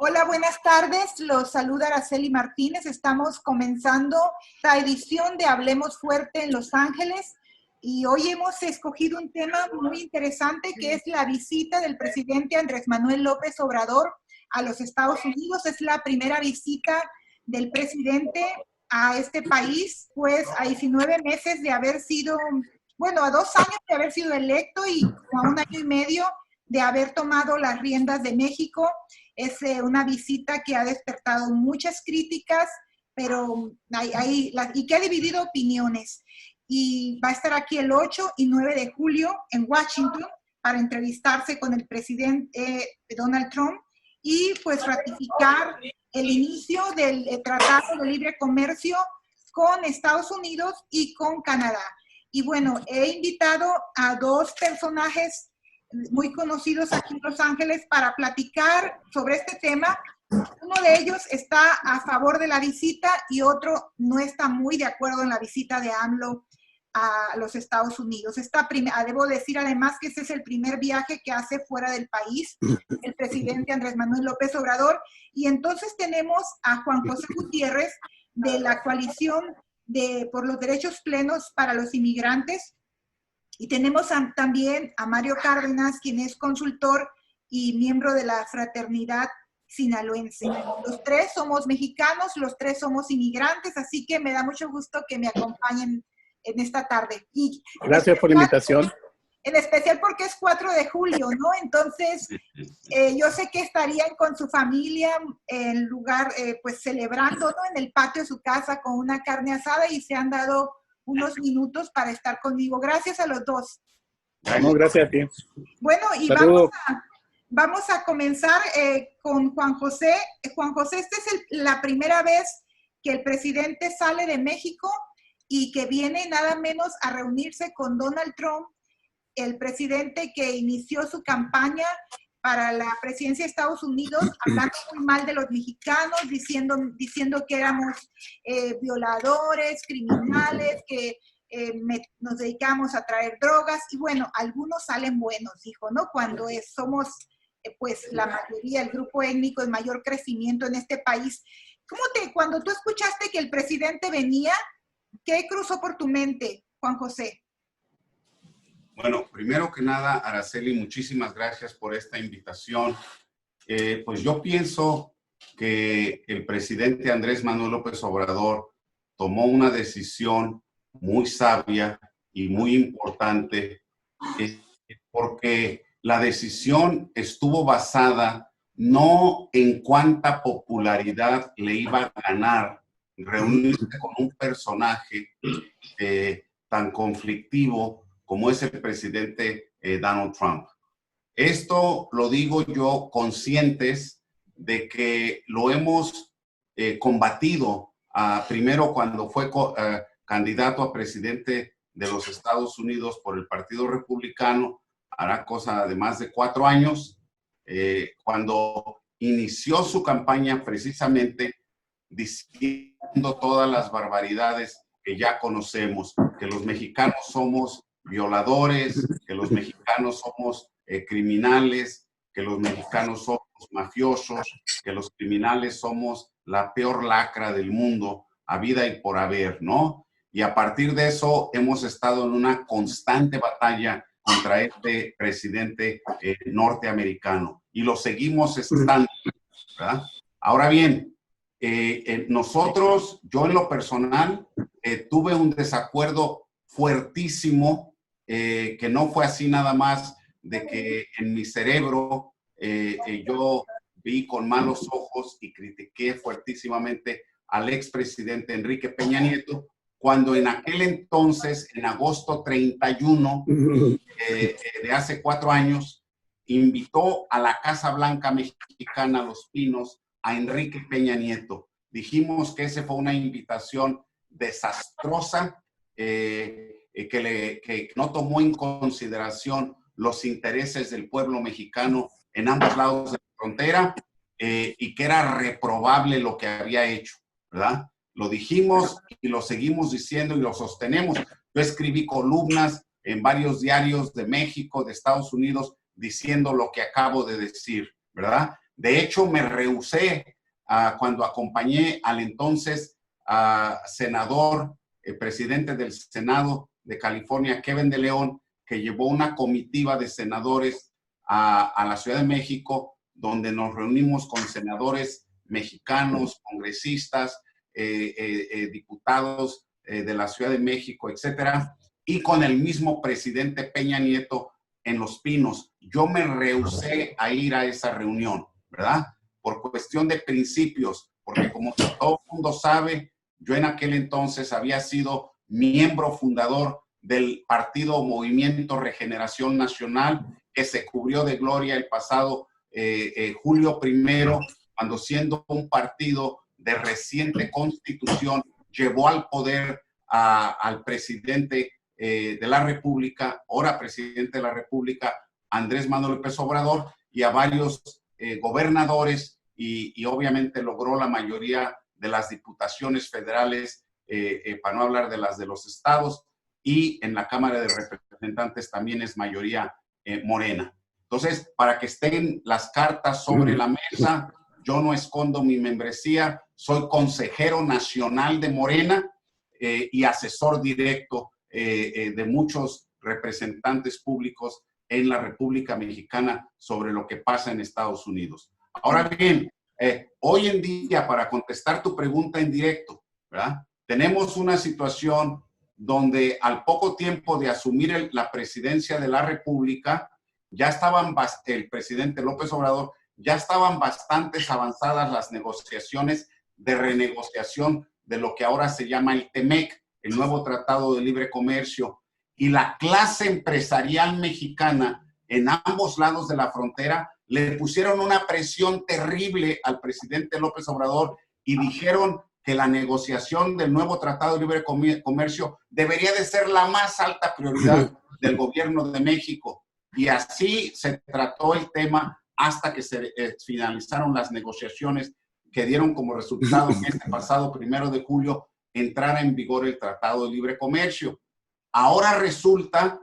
Hola, buenas tardes. Los saluda Araceli Martínez. Estamos comenzando la edición de Hablemos Fuerte en Los Ángeles y hoy hemos escogido un tema muy interesante que es la visita del presidente Andrés Manuel López Obrador a los Estados Unidos. Es la primera visita del presidente a este país, pues a 19 meses de haber sido, bueno, a 2 años de haber sido electo y a 1 año y medio de haber tomado las riendas de México. Es una visita que ha despertado muchas críticas, pero y que ha dividido opiniones. Y va a estar aquí el 8 y 9 de julio en Washington para entrevistarse con el presidente Donald Trump y pues ratificar el inicio del Tratado de Libre Comercio con Estados Unidos y con Canadá. Y bueno, he invitado a 2 personajes muy conocidos aquí en Los Ángeles para platicar sobre este tema. Uno de ellos está a favor de la visita y otro no está muy de acuerdo en la visita de AMLO a los Estados Unidos. Debo decir además que ese es el primer viaje que hace fuera del país el presidente Andrés Manuel López Obrador. Y entonces tenemos a Juan José Gutiérrez de la Coalición por los Derechos Plenos para los Inmigrantes. Y tenemos también a Mario Cárdenas, quien es consultor y miembro de la Fraternidad Sinaloense. Los 3 somos mexicanos, los 3 somos inmigrantes, así que me da mucho gusto que me acompañen en esta tarde. Y gracias por la invitación. En especial porque es 4 de julio, ¿no? Entonces, yo sé que estarían con su familia en lugar, pues celebrando, ¿no? En el patio de su casa con una carne asada y se han dado unos minutos para estar conmigo. Gracias a los 2. No, gracias a ti. Bueno, y vamos a comenzar con Juan José. Juan José, esta es la primera vez que el presidente sale de México y que viene nada menos a reunirse con Donald Trump, el presidente que inició su campaña para la presidencia de Estados Unidos, hablando muy mal de los mexicanos, diciendo que éramos violadores, criminales, que nos dedicamos a traer drogas, y bueno, algunos salen buenos, dijo, ¿no? Cuando somos, pues, la mayoría, el grupo étnico de mayor crecimiento en este país. Cuando tú escuchaste que el presidente venía, ¿qué cruzó por tu mente, Juan José? Bueno, primero que nada, Araceli, muchísimas gracias por esta invitación. Pues yo pienso que el presidente Andrés Manuel López Obrador tomó una decisión muy sabia y muy importante, porque la decisión estuvo basada no en cuánta popularidad le iba a ganar reunirse con un personaje tan conflictivo como es el presidente Donald Trump. Esto lo digo yo conscientes de que lo hemos combatido primero cuando fue candidato a presidente de los Estados Unidos por el Partido Republicano, hará cosa de más de 4 años, cuando inició su campaña precisamente diciendo todas las barbaridades que ya conocemos, que los mexicanos somos violadores, que los mexicanos somos criminales, que los mexicanos somos mafiosos, que los criminales somos la peor lacra del mundo, habida y por haber, ¿no? Y a partir de eso hemos estado en una constante batalla contra este presidente norteamericano y lo seguimos estando, ¿verdad? Ahora bien, nosotros, yo en lo personal, tuve un desacuerdo fuertísimo, que no fue así nada más de que en mi cerebro yo vi con malos ojos y critiqué fuertísimamente al expresidente Enrique Peña Nieto, cuando en aquel entonces, en agosto 31 de hace 4 años, invitó a la Casa Blanca mexicana, Los Pinos, a Enrique Peña Nieto. Dijimos que esa fue una invitación desastrosa, que no tomó en consideración los intereses del pueblo mexicano en ambos lados de la frontera, y que era reprobable lo que había hecho, ¿verdad? Lo dijimos y lo seguimos diciendo y lo sostenemos. Yo escribí columnas en varios diarios de México, de Estados Unidos, diciendo lo que acabo de decir, ¿verdad? De hecho, me rehusé cuando acompañé al entonces senador, presidente del Senado de California, Kevin de León, que llevó una comitiva de senadores a la Ciudad de México, donde nos reunimos con senadores mexicanos, congresistas, diputados de la Ciudad de México, etcétera, y con el mismo presidente Peña Nieto en Los Pinos. Yo me rehusé a ir a esa reunión, ¿verdad? Por cuestión de principios, porque como todo el mundo sabe, yo en aquel entonces había sido miembro fundador del partido Movimiento Regeneración Nacional, que se cubrió de gloria el pasado julio 1, cuando siendo un partido de reciente constitución, llevó al poder al presidente de la República, ahora presidente de la República, Andrés Manuel López Obrador, y a varios gobernadores, y obviamente logró la mayoría de las diputaciones federales, para no hablar de las de los estados, y en la Cámara de Representantes también es mayoría morena. Entonces, para que estén las cartas sobre la mesa, yo no escondo mi membresía, soy consejero nacional de Morena y asesor directo de muchos representantes públicos en la República Mexicana sobre lo que pasa en Estados Unidos. Ahora bien, hoy en día, para contestar tu pregunta en directo, ¿verdad? Tenemos una situación donde al poco tiempo de asumir la presidencia de la República, ya estaban, el presidente López Obrador, ya estaban bastantes avanzadas las negociaciones de renegociación de lo que ahora se llama el TEMEC, el nuevo Tratado de Libre Comercio, y la clase empresarial mexicana en ambos lados de la frontera le pusieron una presión terrible al presidente López Obrador y dijeron que la negociación del nuevo Tratado de Libre Comercio debería de ser la más alta prioridad del gobierno de México. Y así se trató el tema hasta que se finalizaron las negociaciones que dieron como resultado que este pasado 1 de julio entrara en vigor el Tratado de Libre Comercio. Ahora resulta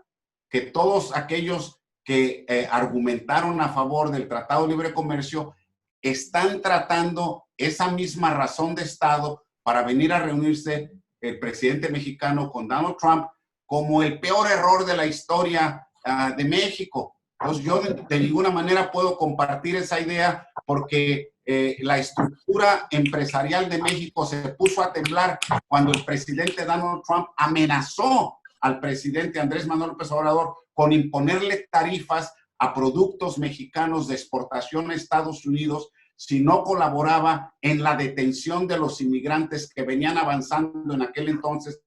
que todos aquellos que argumentaron a favor del Tratado de Libre Comercio están tratando esa misma razón de Estado para venir a reunirse el presidente mexicano con Donald Trump como el peor error de la historia de México. Entonces yo de ninguna manera puedo compartir esa idea porque la estructura empresarial de México se puso a temblar cuando el presidente Donald Trump amenazó al presidente Andrés Manuel López Obrador con imponerle tarifas a productos mexicanos de exportación a Estados Unidos si no colaboraba en la detención de los inmigrantes que venían avanzando en aquel entonces,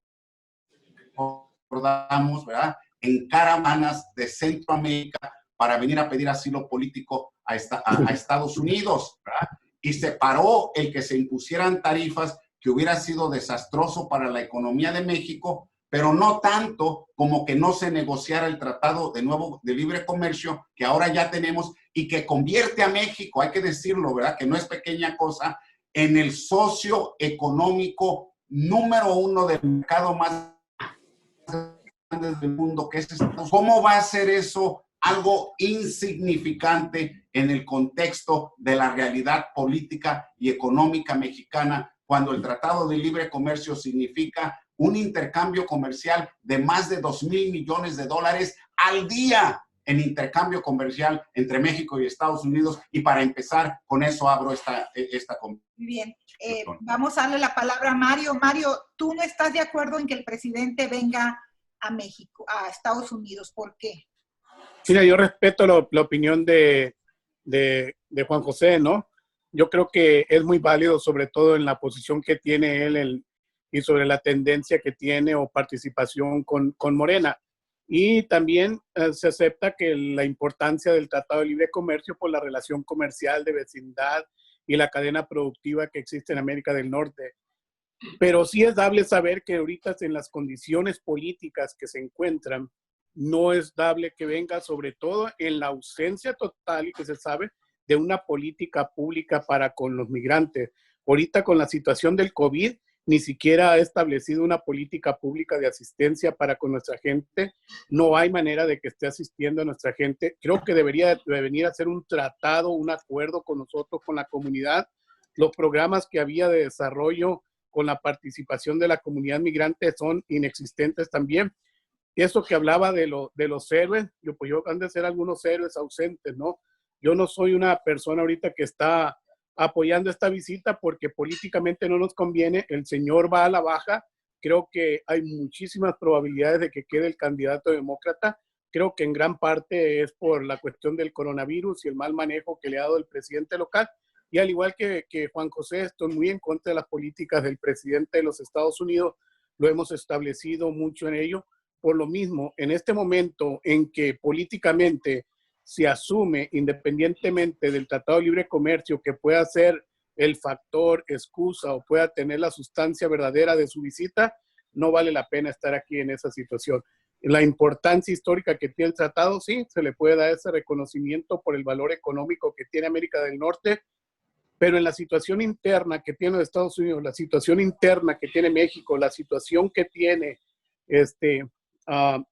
recordamos, ¿verdad?, en caravanas de Centroamérica para venir a pedir asilo político a Estados Unidos, ¿verdad? Y se paró el que se impusieran tarifas, que hubiera sido desastroso para la economía de México, pero no tanto como que no se negociara el tratado de nuevo de libre comercio que ahora ya tenemos y que convierte a México, hay que decirlo, ¿verdad?, que no es pequeña cosa, en el socio económico número 1 del mercado más grande del mundo, que es Estados Unidos. ¿Cómo va a ser eso algo insignificante en el contexto de la realidad política y económica mexicana, cuando el Tratado de Libre Comercio significa un intercambio comercial de más de $2,000 millones al día en intercambio comercial entre México y Estados Unidos? Y para empezar, con eso abro esta conversación. Muy bien. Vamos a darle la palabra a Mario. Mario, ¿tú no estás de acuerdo en que el presidente venga a México, a Estados Unidos? ¿Por qué? Mira, yo respeto la opinión de Juan José, ¿no? Yo creo que es muy válido, sobre todo en la posición que tiene él y sobre la tendencia que tiene o participación con Morena. Y también se acepta que la importancia del Tratado de Libre Comercio por la relación comercial de vecindad y la cadena productiva que existe en América del Norte. Pero sí es dable saber que ahorita en las condiciones políticas que se encuentran, no es dable que venga, sobre todo en la ausencia total y que se sabe de una política pública para con los migrantes. Ahorita con la situación del COVID, ni siquiera ha establecido una política pública de asistencia para con nuestra gente. No hay manera de que esté asistiendo a nuestra gente. Creo que debería de venir a hacer un tratado, un acuerdo con nosotros, con la comunidad. Los programas que había de desarrollo con la participación de la comunidad migrante son inexistentes también. Eso que hablaba de los héroes, pues yo han de ser algunos héroes ausentes, ¿no? Yo no soy una persona ahorita que está apoyando esta visita porque políticamente no nos conviene. El señor va a la baja. Creo que hay muchísimas probabilidades de que quede el candidato demócrata. Creo que en gran parte es por la cuestión del coronavirus y el mal manejo que le ha dado el presidente local. Y al igual que Juan José, estoy muy en contra de las políticas del presidente de los Estados Unidos. Lo hemos establecido mucho en ello. Por lo mismo, en este momento en que políticamente se asume, independientemente del Tratado de Libre Comercio, que pueda ser el factor excusa o pueda tener la sustancia verdadera de su visita, no vale la pena estar aquí en esa situación. La importancia histórica que tiene el tratado, sí, se le puede dar ese reconocimiento por el valor económico que tiene América del Norte, pero en la situación interna que tiene Estados Unidos, la situación interna que tiene México, la situación que tiene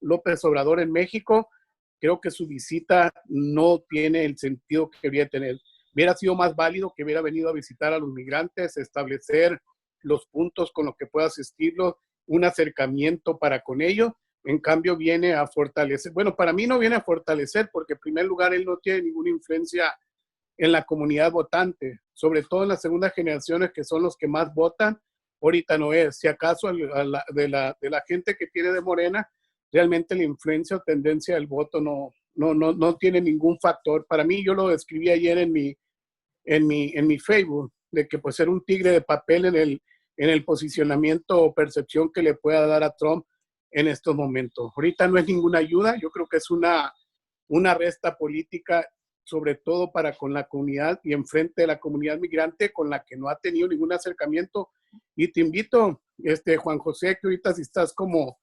López Obrador en México, creo que su visita no tiene el sentido que debería tener. Hubiera sido más válido que hubiera venido a visitar a los migrantes, establecer los puntos con los que pueda asistirlos, un acercamiento para con ellos. En cambio, viene a fortalecer. Bueno, para mí no viene a fortalecer porque, en primer lugar, él no tiene ninguna influencia en la comunidad votante, sobre todo en las segundas generaciones, que son los que más votan. Ahorita no es. Si acaso de la gente que tiene de Morena, realmente la influencia o tendencia del voto no tiene ningún factor. Para mí, yo lo describí ayer en mi Facebook, de que pues era un tigre de papel en el posicionamiento o percepción que le pueda dar a Trump en estos momentos. Ahorita no es ninguna ayuda, yo creo que es una resta política, sobre todo para con la comunidad y enfrente de la comunidad migrante con la que no ha tenido ningún acercamiento. Y te invito, Juan José, que ahorita si estás como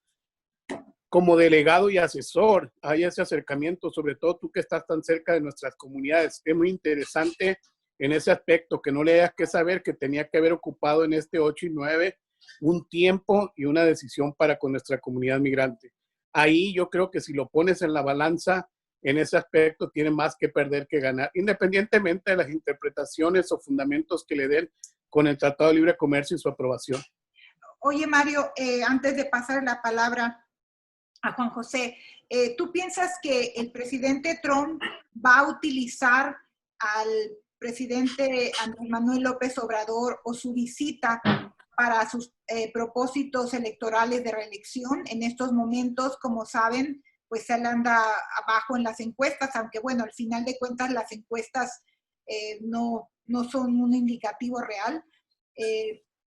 delegado y asesor, hay ese acercamiento, sobre todo tú que estás tan cerca de nuestras comunidades. Es muy interesante en ese aspecto, que no le hayas que saber que tenía que haber ocupado en este 8 y 9 un tiempo y una decisión para con nuestra comunidad migrante. Ahí yo creo que si lo pones en la balanza, en ese aspecto tiene más que perder que ganar, independientemente de las interpretaciones o fundamentos que le den con el Tratado de Libre Comercio y su aprobación. Oye, Mario, antes de pasar la palabra a Juan José, ¿tú piensas que el presidente Trump va a utilizar al presidente Andrés Manuel López Obrador o su visita para sus propósitos electorales de reelección? En estos momentos, como saben, pues él anda abajo en las encuestas, aunque bueno, al final de cuentas las encuestas no son un indicativo real.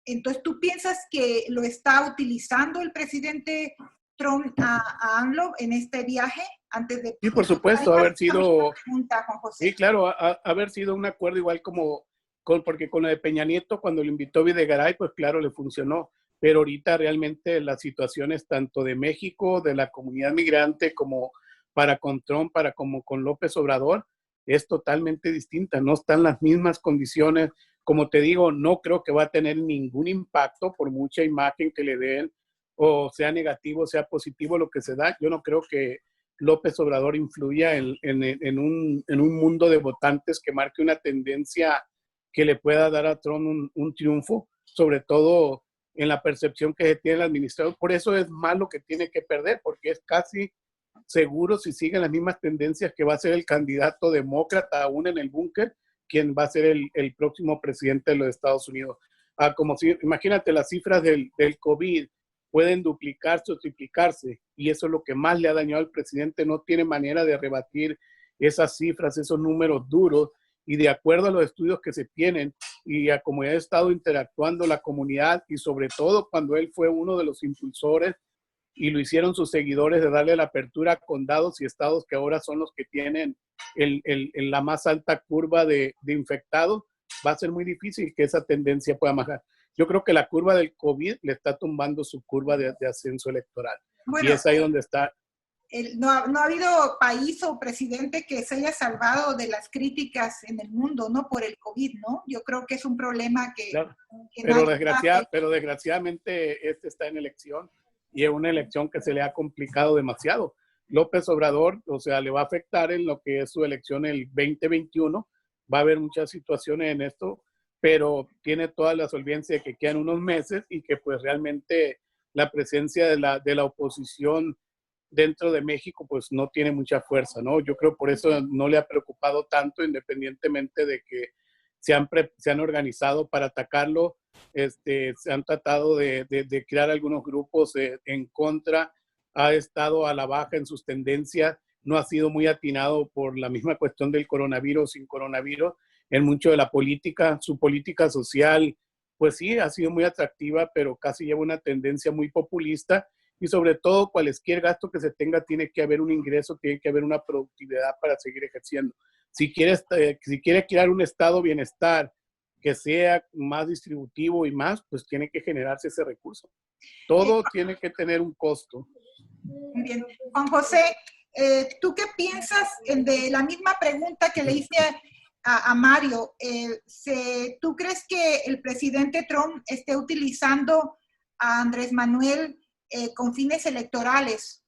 Entonces, ¿tú piensas que lo está utilizando el presidente Trump a AMLO en este viaje antes de... Sí, por supuesto, haber sido... Pregunta, Juan José. Sí, claro, haber sido un acuerdo igual porque con lo de Peña Nieto, cuando lo invitó Videgaray, pues claro, le funcionó. Pero ahorita realmente las situaciones tanto de México, de la comunidad migrante, como para con Trump, como con López Obrador, es totalmente distinta. No están las mismas condiciones. Como te digo, no creo que va a tener ningún impacto por mucha imagen que le den, o sea negativo, sea positivo lo que se da. Yo no creo que López Obrador influya en un mundo de votantes que marque una tendencia que le pueda dar a Trump un triunfo, sobre todo en la percepción que tiene el administrador. Por eso es malo que tiene que perder, porque es casi seguro, si siguen las mismas tendencias, que va a ser el candidato demócrata aún en el búnker, quien va a ser el próximo presidente de los Estados Unidos. Imagínate las cifras del COVID, pueden duplicarse o triplicarse, y eso es lo que más le ha dañado al presidente. No tiene manera de rebatir esas cifras, esos números duros, y de acuerdo a los estudios que se tienen y a cómo ha estado interactuando la comunidad, y sobre todo cuando él fue uno de los impulsores y lo hicieron sus seguidores de darle la apertura a condados y estados que ahora son los que tienen la más alta curva de infectados, va a ser muy difícil que esa tendencia pueda bajar. Yo creo que la curva del COVID le está tumbando su curva de ascenso electoral. Bueno, y es ahí donde está. no ha habido país o presidente que se haya salvado de las críticas en el mundo, ¿no? Por el COVID, ¿no? Yo creo que es un problema Claro. que Pero desgraciadamente este está en elección y es una elección que se le ha complicado demasiado. López Obrador, o sea, le va a afectar en lo que es su elección el 2021. Va a haber muchas situaciones en esto, pero tiene toda la solvencia de que quedan unos meses y que pues realmente la presencia de la oposición dentro de México pues no tiene mucha fuerza, ¿no? Yo creo por eso no le ha preocupado tanto, independientemente de que se han organizado para atacarlo, se han tratado de crear algunos grupos en contra, ha estado a la baja en sus tendencias, no ha sido muy atinado por la misma cuestión del coronavirus, sin coronavirus, en mucho de la política, su política social, pues sí, ha sido muy atractiva, pero casi lleva una tendencia muy populista y sobre todo cualquier gasto que se tenga tiene que haber un ingreso, tiene que haber una productividad para seguir ejerciendo. Si quiere crear un estado de bienestar que sea más distributivo y más, pues tiene que generarse ese recurso. Todo tiene que tener un costo. Muy bien. Juan José, ¿tú qué piensas de la misma pregunta que le hice a Mario? ¿Tú crees que el presidente Trump esté utilizando a Andrés Manuel con fines electorales?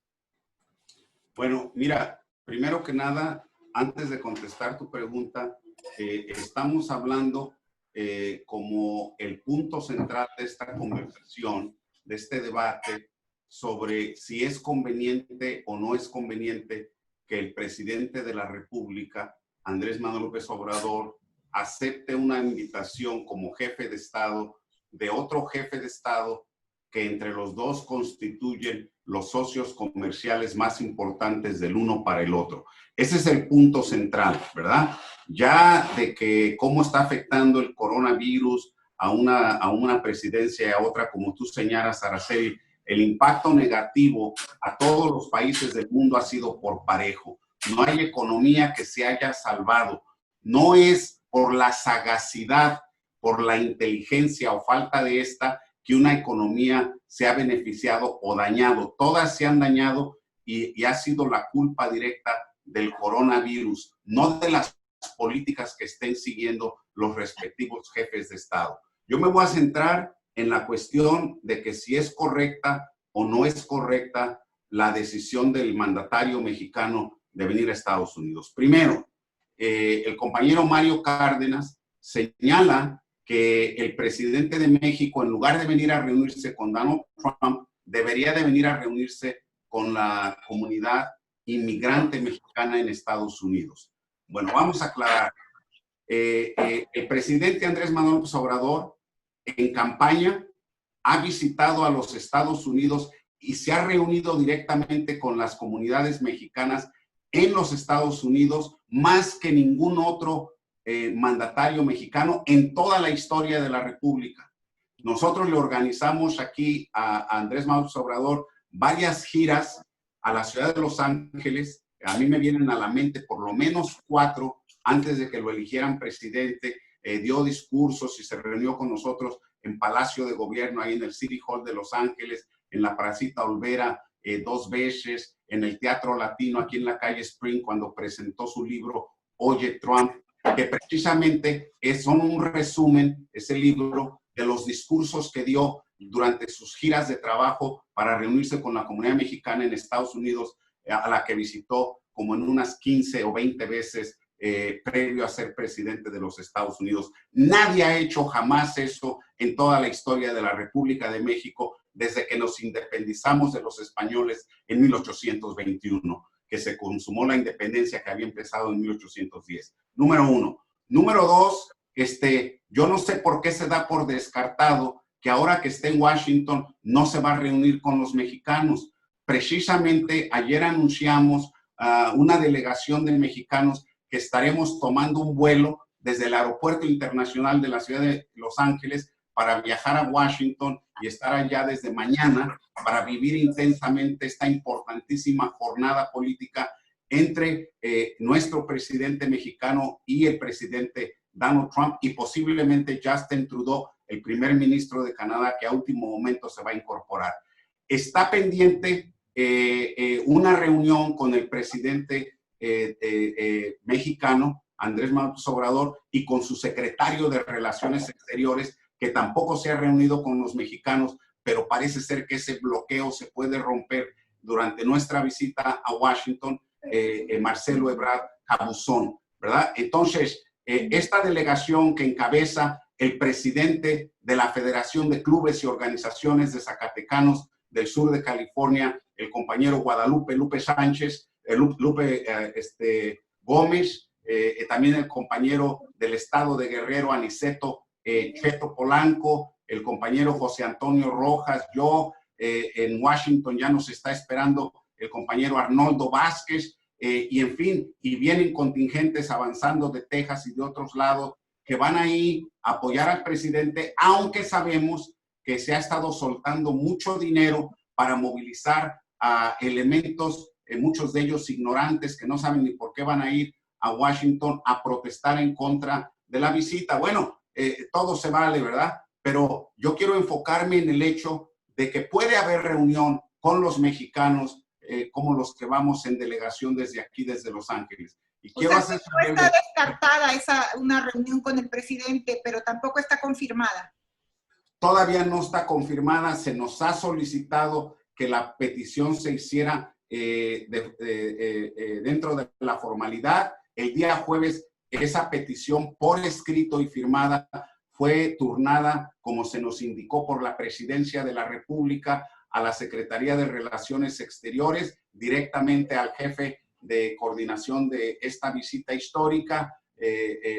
Bueno, mira, primero que nada, antes de contestar tu pregunta, estamos hablando como el punto central de esta conversación, de este debate, sobre si es conveniente o no es conveniente que el presidente de la República, Andrés Manuel López Obrador, acepte una invitación como jefe de Estado de otro jefe de Estado que entre los dos constituyen los socios comerciales más importantes del uno para el otro. Ese es el punto central, ¿verdad? Ya de que cómo está afectando el coronavirus a una presidencia y a otra, como tú señalas, Araceli, el impacto negativo a todos los países del mundo ha sido por parejo. No hay economía que se haya salvado. No es por la sagacidad, por la inteligencia o falta de esta, que una economía se ha beneficiado o dañado. Todas se han dañado y ha sido la culpa directa del coronavirus, no de las políticas que estén siguiendo los respectivos jefes de Estado. Yo me voy a centrar en la cuestión de que si es correcta o no es correcta la decisión del mandatario mexicano de venir a Estados Unidos. Primero, el compañero Mario Cárdenas señala que el presidente de México, en lugar de venir a reunirse con Donald Trump, debería de venir a reunirse con la comunidad inmigrante mexicana en Estados Unidos. Bueno, vamos a aclarar. El presidente Andrés Manuel López Obrador, en campaña, ha visitado a los Estados Unidos y se ha reunido directamente con las comunidades mexicanas en los Estados Unidos, más que ningún otro mandatario mexicano en toda la historia de la República. Nosotros le organizamos aquí a Andrés Manuel López Obrador varias giras a la ciudad de Los Ángeles. A mí me vienen a la mente por lo menos 4 antes de que lo eligieran presidente. Dio discursos y se reunió con nosotros en Palacio de Gobierno, ahí en el City Hall de Los Ángeles, en la Placita Olvera 2 veces, en el Teatro Latino, aquí en la calle Spring, cuando presentó su libro Oye Trump, que precisamente son un resumen, ese libro, de los discursos que dio durante sus giras de trabajo para reunirse con la comunidad mexicana en Estados Unidos, a la que visitó como en unas 15 o 20 veces previo a ser presidente de los Estados Unidos. Nadie ha hecho jamás eso en toda la historia de la República de México desde que nos independizamos de los españoles en 1821, que se consumó la independencia que había empezado en 1810. Número 1. Número 2, yo no sé por qué se da por descartado que ahora que esté en Washington no se va a reunir con los mexicanos. Precisamente ayer anunciamos una delegación de mexicanos que estaremos tomando un vuelo desde el Aeropuerto Internacional de la Ciudad de Los Ángeles para viajar a Washington y estar allá desde mañana para vivir intensamente esta importantísima jornada política entre nuestro presidente mexicano y el presidente Donald Trump y posiblemente Justin Trudeau, el primer ministro de Canadá, que a último momento se va a incorporar. Está pendiente una reunión con el presidente mexicano, Andrés Manuel López Obrador, y con su secretario de Relaciones Exteriores, que tampoco se ha reunido con los mexicanos, pero parece ser que ese bloqueo se puede romper durante nuestra visita a Washington, Marcelo Ebrard Cabuzón, ¿verdad? Entonces, esta delegación que encabeza el presidente de la Federación de Clubes y Organizaciones de Zacatecanos del sur de California, el compañero Lupe Sánchez, Gómez, también el compañero del estado de Guerrero, Aniceto Cheto Polanco, el compañero José Antonio Rojas, yo, en Washington ya nos está esperando el compañero Arnoldo Vázquez, y en fin, y vienen contingentes avanzando de Texas y de otros lados que van ahí a apoyar al presidente, aunque sabemos que se ha estado soltando mucho dinero para movilizar a elementos, muchos de ellos ignorantes, que no saben ni por qué van a ir a Washington a protestar en contra de la visita. Bueno, todo se vale, ¿verdad? Pero yo quiero enfocarme en el hecho de que puede haber reunión con los mexicanos, como los que vamos en delegación desde aquí, desde Los Ángeles. Y quiero hacer no está descartada una reunión con el presidente, pero tampoco está confirmada. Todavía no está confirmada. Se nos ha solicitado que la petición se hiciera dentro de la formalidad. El día jueves, esa petición por escrito y firmada fue turnada, como se nos indicó por la Presidencia de la República, a la Secretaría de Relaciones Exteriores, directamente al jefe de coordinación de esta visita histórica,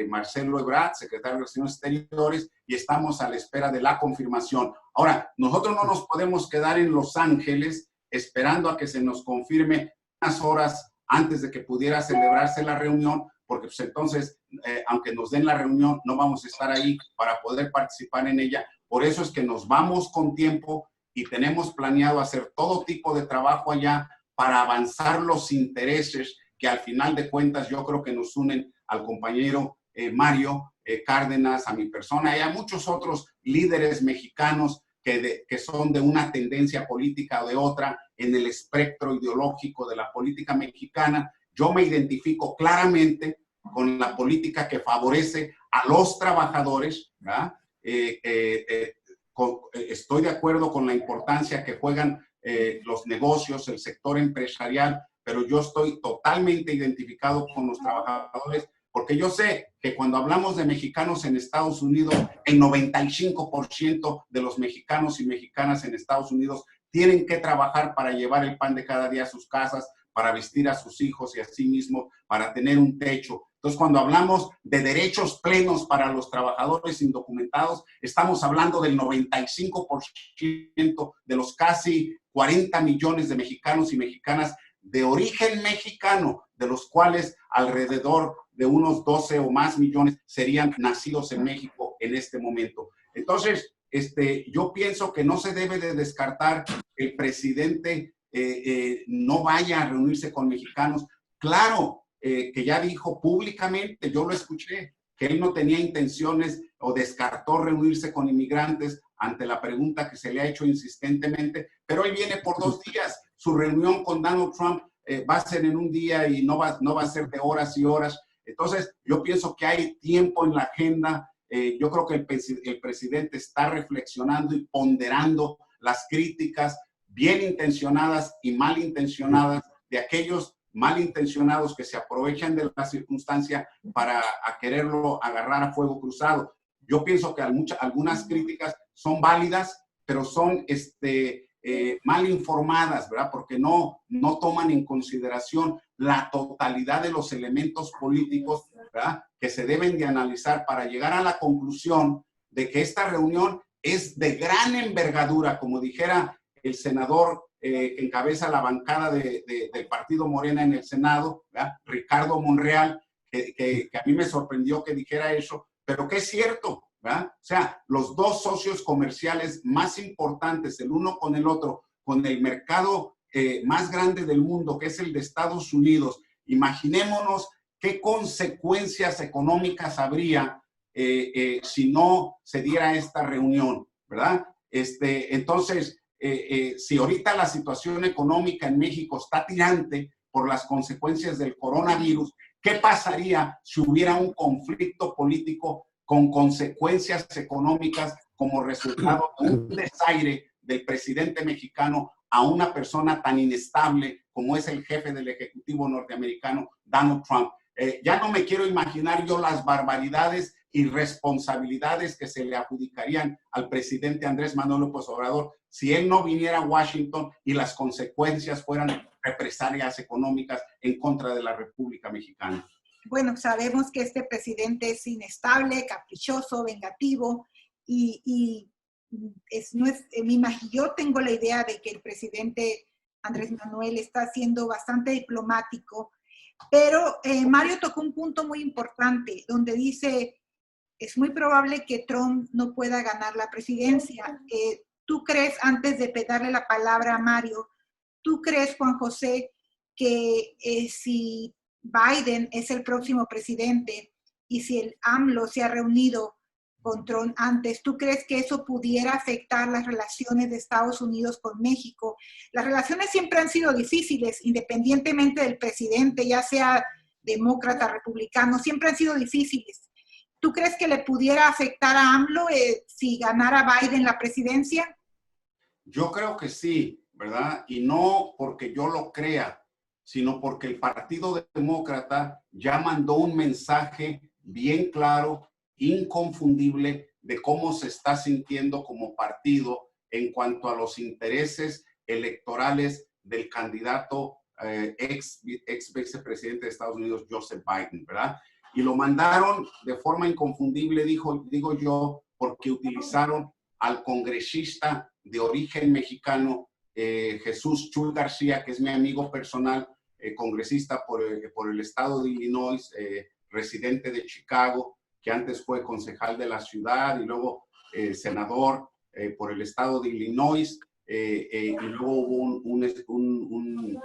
Marcelo Ebrard, secretario de Relaciones Exteriores, y estamos a la espera de la confirmación. Ahora, nosotros no nos podemos quedar en Los Ángeles esperando a que se nos confirme unas horas antes de que pudiera celebrarse la reunión, porque pues entonces, aunque nos den la reunión, no vamos a estar ahí para poder participar en ella. Por eso es que nos vamos con tiempo y tenemos planeado hacer todo tipo de trabajo allá para avanzar los intereses que al final de cuentas yo creo que nos unen al compañero Mario Cárdenas, a mi persona y a muchos otros líderes mexicanos que son de una tendencia política o de otra en el espectro ideológico de la política mexicana. Yo me identifico claramente con la política que favorece a los trabajadores, ¿verdad? Estoy de acuerdo con la importancia que juegan los negocios, el sector empresarial, pero yo estoy totalmente identificado con los trabajadores, porque yo sé que cuando hablamos de mexicanos en Estados Unidos, el 95% de los mexicanos y mexicanas en Estados Unidos tienen que trabajar para llevar el pan de cada día a sus casas, para vestir a sus hijos y a sí mismos, para tener un techo. Entonces, cuando hablamos de derechos plenos para los trabajadores indocumentados, estamos hablando del 95% de los casi 40 millones de mexicanos y mexicanas de origen mexicano, de los cuales alrededor de unos 12 o más millones serían nacidos en México en este momento. Entonces, yo pienso que no se debe de descartar que el presidente no vaya a reunirse con mexicanos. Claro, que ya dijo públicamente, yo lo escuché, que él no tenía intenciones o descartó reunirse con inmigrantes ante la pregunta que se le ha hecho insistentemente, pero él viene por 2 días. Su reunión con Donald Trump va a ser en un día y no va a ser de horas y horas. Entonces, yo pienso que hay tiempo en la agenda. Yo creo que el presidente está reflexionando y ponderando las críticas bien intencionadas y malintencionadas de aquellos malintencionados que se aprovechan de la circunstancia para quererlo agarrar a fuego cruzado. Yo pienso que algunas críticas son válidas, pero son mal informadas, ¿verdad? Porque no toman en consideración la totalidad de los elementos políticos, ¿verdad?, que se deben de analizar para llegar a la conclusión de que esta reunión es de gran envergadura, como dijera el senador que encabeza la bancada del partido Morena en el Senado, ¿verdad?, Ricardo Monreal, que a mí me sorprendió que dijera eso, pero que es cierto, ¿verdad? O sea, los dos socios comerciales más importantes, el uno con el otro, con el mercado más grande del mundo, que es el de Estados Unidos. Imaginémonos qué consecuencias económicas habría si no se diera esta reunión, ¿verdad? Entonces, si ahorita la situación económica en México está tirante por las consecuencias del coronavirus, ¿qué pasaría si hubiera un conflicto político con consecuencias económicas como resultado de un desaire del presidente mexicano a una persona tan inestable como es el jefe del Ejecutivo norteamericano, Donald Trump? Ya no me quiero imaginar yo las barbaridades y responsabilidades que se le adjudicarían al presidente Andrés Manuel López Obrador si él no viniera a Washington y las consecuencias fueran represalias económicas en contra de la República Mexicana. Bueno, sabemos que este presidente es inestable, caprichoso, vengativo yo tengo la idea de que el presidente Andrés Manuel está siendo bastante diplomático, pero Mario tocó un punto muy importante donde dice, es muy probable que Trump no pueda ganar la presidencia. ¿Tú crees, antes de darle la palabra a Mario, tú crees, Juan José, que si Biden es el próximo presidente y si el AMLO se ha reunido con Trump antes, ¿tú crees que eso pudiera afectar las relaciones de Estados Unidos con México? Las relaciones siempre han sido difíciles, independientemente del presidente, ya sea demócrata, republicano, siempre han sido difíciles. ¿Tú crees que le pudiera afectar a AMLO si ganara Biden la presidencia? Yo creo que sí, ¿verdad? Y no porque yo lo crea, sino porque el Partido Demócrata ya mandó un mensaje bien claro, inconfundible, de cómo se está sintiendo como partido en cuanto a los intereses electorales del candidato ex vicepresidente de Estados Unidos, Joseph Biden, ¿verdad? Y lo mandaron de forma inconfundible, digo yo, porque utilizaron al congresista de origen mexicano, Jesús Chuy García, que es mi amigo personal, congresista por el estado de Illinois, residente de Chicago, que antes fue concejal de la ciudad y luego senador por el estado de Illinois, y luego hubo un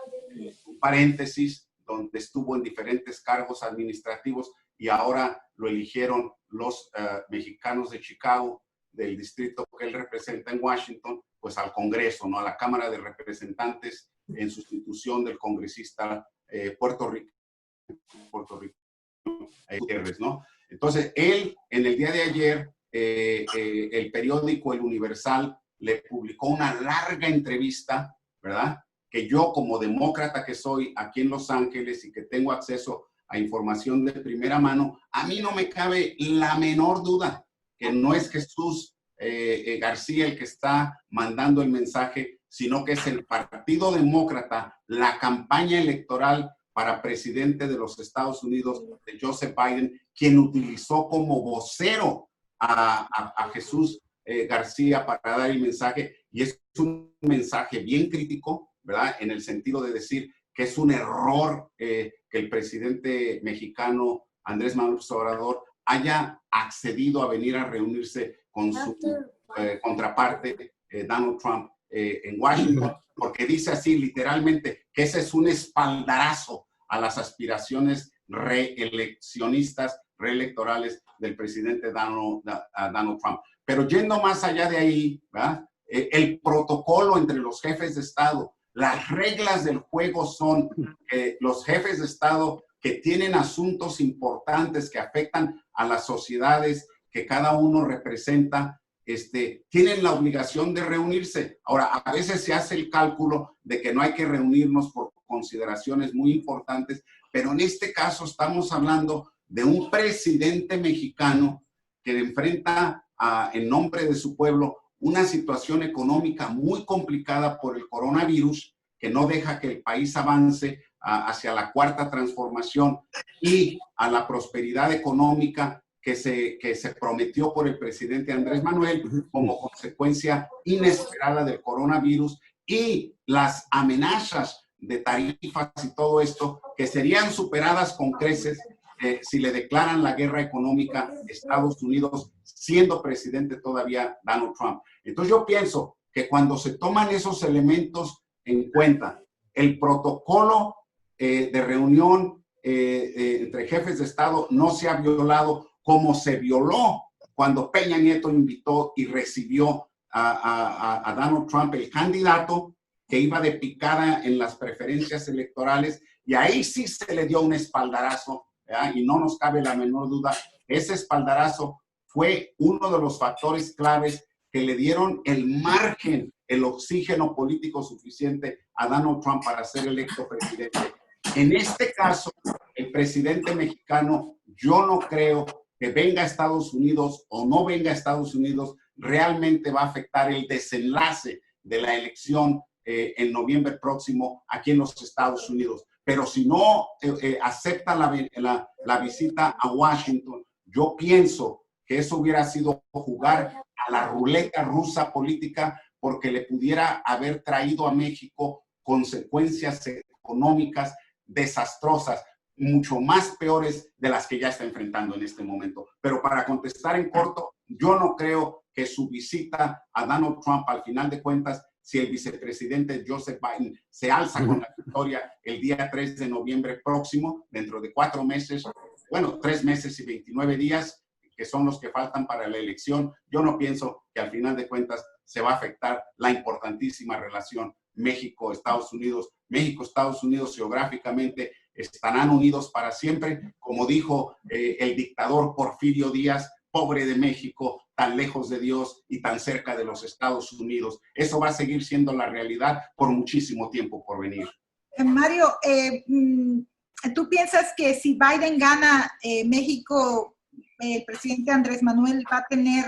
paréntesis donde estuvo en diferentes cargos administrativos y ahora lo eligieron los mexicanos de Chicago, del distrito que él representa en Washington, pues al Congreso, ¿no? A la Cámara de Representantes, en sustitución del congresista puertorriqueño, ¿no? Entonces, él, en el día de ayer, el periódico El Universal le publicó una larga entrevista, ¿verdad? Que yo, como demócrata que soy aquí en Los Ángeles y que tengo acceso a información de primera mano, a mí no me cabe la menor duda que no es Jesús García el que está mandando el mensaje, sino que es el Partido Demócrata, la campaña electoral para presidente de los Estados Unidos de Joseph Biden, quien utilizó como vocero a Jesús García para dar el mensaje, y es un mensaje bien crítico, ¿verdad? En el sentido de decir que es un error que el presidente mexicano Andrés Manuel López Obrador haya accedido a venir a reunirse con su contraparte Donald Trump en Washington, porque dice así literalmente que ese es un espaldarazo a las aspiraciones reelectorales del presidente Donald Trump. Pero yendo más allá de ahí, ¿verdad? El protocolo entre los jefes de Estado, las reglas del juego son los jefes de Estado que tienen asuntos importantes que afectan a las sociedades que cada uno representa, tienen la obligación de reunirse. Ahora, a veces se hace el cálculo de que no hay que reunirnos por consideraciones muy importantes, pero en este caso estamos hablando de un presidente mexicano que enfrenta en nombre de su pueblo una situación económica muy complicada por el coronavirus, que no deja que el país avance hacia la cuarta transformación y a la prosperidad económica que se prometió por el presidente Andrés Manuel como consecuencia inesperada del coronavirus y las amenazas de tarifas y todo esto que serían superadas con creces si le declaran la guerra económica a Estados Unidos, siendo presidente todavía Donald Trump. Entonces yo pienso que cuando se toman esos elementos en cuenta, el protocolo de reunión entre jefes de Estado no se ha violado como se violó cuando Peña Nieto invitó y recibió a Donald Trump el candidato que iba de picada en las preferencias electorales, y ahí sí se le dio un espaldarazo, ¿verdad? Y no nos cabe la menor duda, ese espaldarazo fue uno de los factores claves que le dieron el margen, el oxígeno político suficiente a Donald Trump para ser electo presidente. En este caso, el presidente mexicano, yo no creo que venga a Estados Unidos o no venga a Estados Unidos, realmente va a afectar el desenlace de la elección en noviembre próximo aquí en los Estados Unidos. Pero si no acepta la visita a Washington, yo pienso que eso hubiera sido jugar a la ruleta rusa política, porque le pudiera haber traído a México consecuencias económicas desastrosas, mucho más peores de las que ya está enfrentando en este momento. Pero para contestar en corto, yo no creo que su visita a Donald Trump, al final de cuentas, si el vicepresidente Joseph Biden se alza con la victoria el día 3 de noviembre próximo, dentro de 4 meses, bueno, 3 meses y 29 días, que son los que faltan para la elección, yo no pienso que al final de cuentas se va a afectar la importantísima relación México-Estados Unidos. México-Estados Unidos geográficamente estarán unidos para siempre, como dijo el dictador Porfirio Díaz, pobre de México, tan lejos de Dios y tan cerca de los Estados Unidos. Eso va a seguir siendo la realidad por muchísimo tiempo por venir. Mario, ¿tú piensas que si Biden gana México, el presidente Andrés Manuel va a tener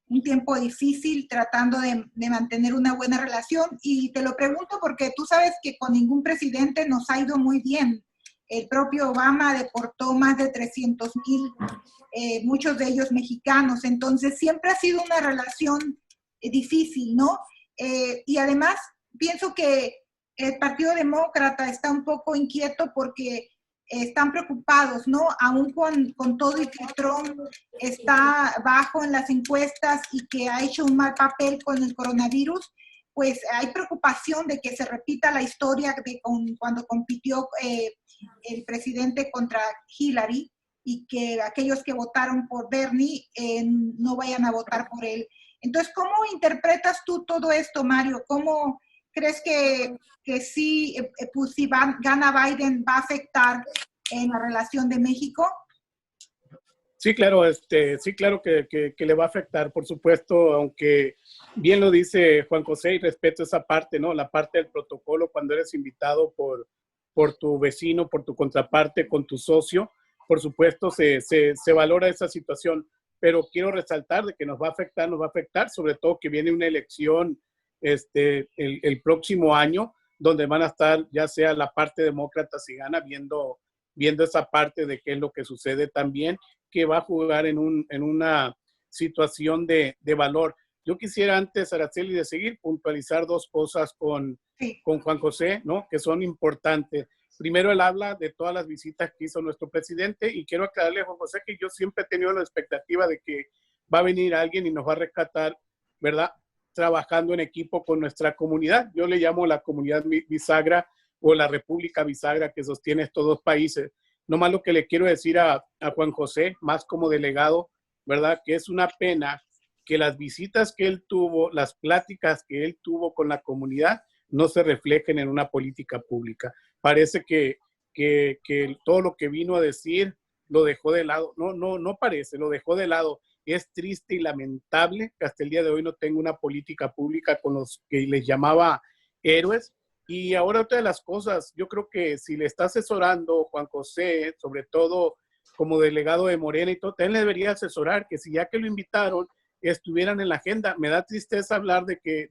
un tiempo difícil tratando de mantener una buena relación? Y te lo pregunto porque tú sabes que con ningún presidente nos ha ido muy bien. El propio Obama deportó más de 300,000, muchos de ellos mexicanos. Entonces, siempre ha sido una relación difícil, ¿no? Y además, pienso que el Partido Demócrata está un poco inquieto porque están preocupados, ¿no? Aún con todo y que Trump está bajo en las encuestas y que ha hecho un mal papel con el coronavirus, pues hay preocupación de que se repita la historia de cuando compitió el presidente contra Hillary, y que aquellos que votaron por Bernie no vayan a votar por él. Entonces, ¿cómo interpretas tú todo esto, Mario? ¿Cómo crees que sí, pues, si gana Biden, va a afectar en la relación de México? Sí, claro, sí, claro que le va a afectar, por supuesto, aunque bien lo dice Juan José, y respeto esa parte, ¿no? La parte del protocolo cuando eres invitado por tu vecino, por tu contraparte, con tu socio, por supuesto se valora esa situación, pero quiero resaltar de que nos va a afectar, sobre todo que viene una elección el próximo año, donde van a estar ya sea la parte demócrata si gana, viendo esa parte de qué es lo que sucede también, que va a jugar en una situación de valor. Yo quisiera antes, Araceli, de seguir, puntualizar 2 cosas con Juan José, ¿no? Que son importantes. Primero, él habla de todas las visitas que hizo nuestro presidente, y quiero aclararle a Juan José que yo siempre he tenido la expectativa de que va a venir alguien y nos va a rescatar, ¿verdad? Trabajando en equipo con nuestra comunidad. Yo le llamo la comunidad bisagra o la República Bisagra que sostiene estos 2 países. No más lo que le quiero decir a Juan José, más como delegado, ¿verdad? Que es una pena que las visitas que él tuvo, las pláticas que él tuvo con la comunidad, no se reflejen en una política pública. Parece que todo lo que vino a decir lo dejó de lado. No parece, lo dejó de lado. Es triste y lamentable que hasta el día de hoy no tenga una política pública con los que les llamaba héroes. Y ahora otra de las cosas, yo creo que si le está asesorando Juan José, sobre todo como delegado de Morena y todo, él le debería asesorar que si ya que lo invitaron, estuvieran en la agenda. Me da tristeza hablar de que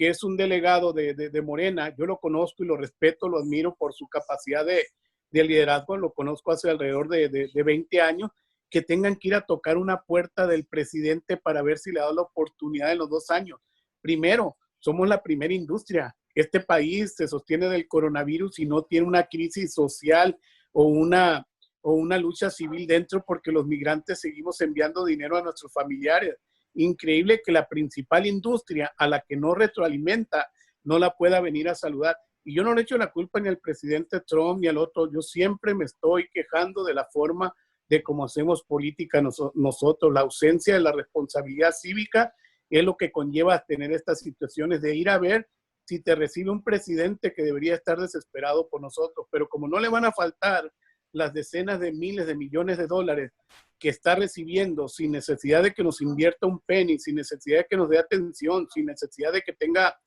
es un delegado de Morena. Yo lo conozco y lo respeto, lo admiro por su capacidad de liderazgo, lo conozco hace alrededor de 20 años, que tengan que ir a tocar una puerta del presidente para ver si le da la oportunidad en los 2 años. Primero, somos la primera industria. Este país se sostiene del coronavirus y no tiene una crisis social o una lucha civil dentro, porque los migrantes seguimos enviando dinero a nuestros familiares. Increíble que la principal industria a la que no retroalimenta no la pueda venir a saludar. Y yo no le echo la culpa ni al presidente Trump ni al otro. Yo siempre me estoy quejando de la forma de cómo hacemos política nosotros, la ausencia de la responsabilidad cívica es lo que conlleva tener estas situaciones de ir a ver si te recibe un presidente que debería estar desesperado por nosotros, pero como no le van a faltar las decenas de miles de millones de dólares que está recibiendo sin necesidad de que nos invierta un penny, sin necesidad de que nos dé atención, sin necesidad de que tenga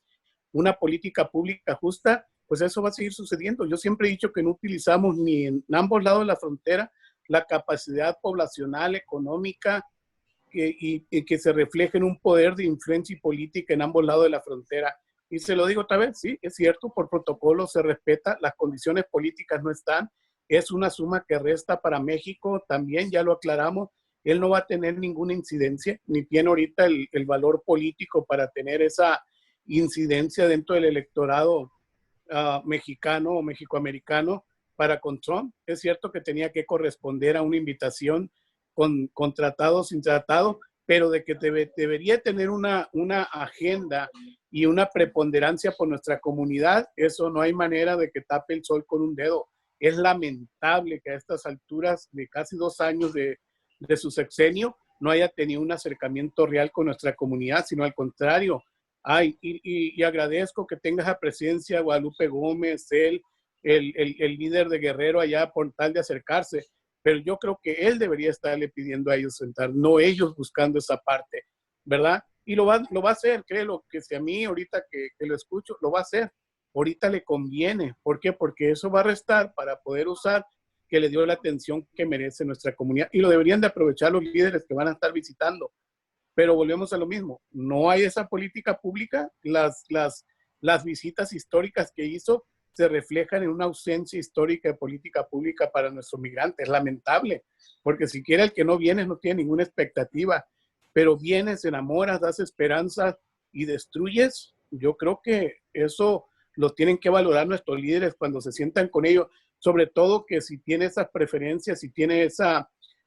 una política pública justa, pues eso va a seguir sucediendo. Yo siempre he dicho que no utilizamos ni en ambos lados de la frontera la capacidad poblacional, económica, y que se refleje en un poder de influencia y política en ambos lados de la frontera. Y se lo digo otra vez, sí, es cierto, por protocolo se respeta, las condiciones políticas no están, es una suma que resta para México, también ya lo aclaramos, él no va a tener ninguna incidencia, ni tiene ahorita el valor político para tener esa incidencia dentro del electorado mexicano o mexicoamericano para con Trump. Es cierto que tenía que corresponder a una invitación con tratado, sin tratado, pero de que debería tener una agenda y una preponderancia por nuestra comunidad, eso no hay manera de que tape el sol con un dedo. Es lamentable que a estas alturas de casi 2 años de su sexenio no haya tenido un acercamiento real con nuestra comunidad, sino al contrario. Ay, y agradezco que tengas a presidencia Guadalupe Gómez, el líder de Guerrero allá por tal de acercarse, pero yo creo que él debería estarle pidiendo a ellos sentar, no ellos buscando esa parte, ¿verdad? Y lo va a hacer, créelo, que si a mí ahorita que lo escucho, lo va a hacer. Ahorita le conviene. ¿Por qué? Porque eso va a restar para poder usar que le dio la atención que merece nuestra comunidad. Y lo deberían de aprovechar los líderes que van a estar visitando. Pero volvemos a lo mismo. No hay esa política pública. Las visitas históricas que hizo se reflejan en una ausencia histórica de política pública para nuestros migrantes. Es lamentable, porque siquiera el que no viene no tiene ninguna expectativa, pero vienes, enamoras, das esperanza y destruyes. Yo creo que eso lo tienen que valorar nuestros líderes cuando se sientan con ellos, sobre todo que si tiene esas preferencias, si tiene ese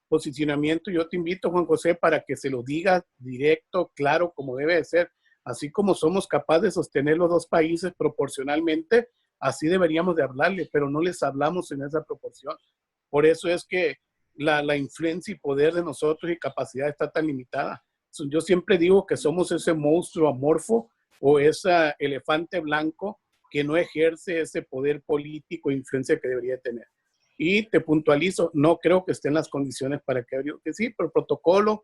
posicionamiento, yo te invito, Juan José, para que se lo digas directo, claro, como debe de ser. Así como somos capaces de sostener los dos países proporcionalmente, así deberíamos de hablarle, pero no les hablamos en esa proporción. Por eso es que la influencia y poder de nosotros y capacidad está tan limitada. Yo siempre digo que somos ese monstruo amorfo o ese elefante blanco que no ejerce ese poder político e influencia que debería tener. Y te puntualizo, no creo que estén las condiciones para que sí, por protocolo,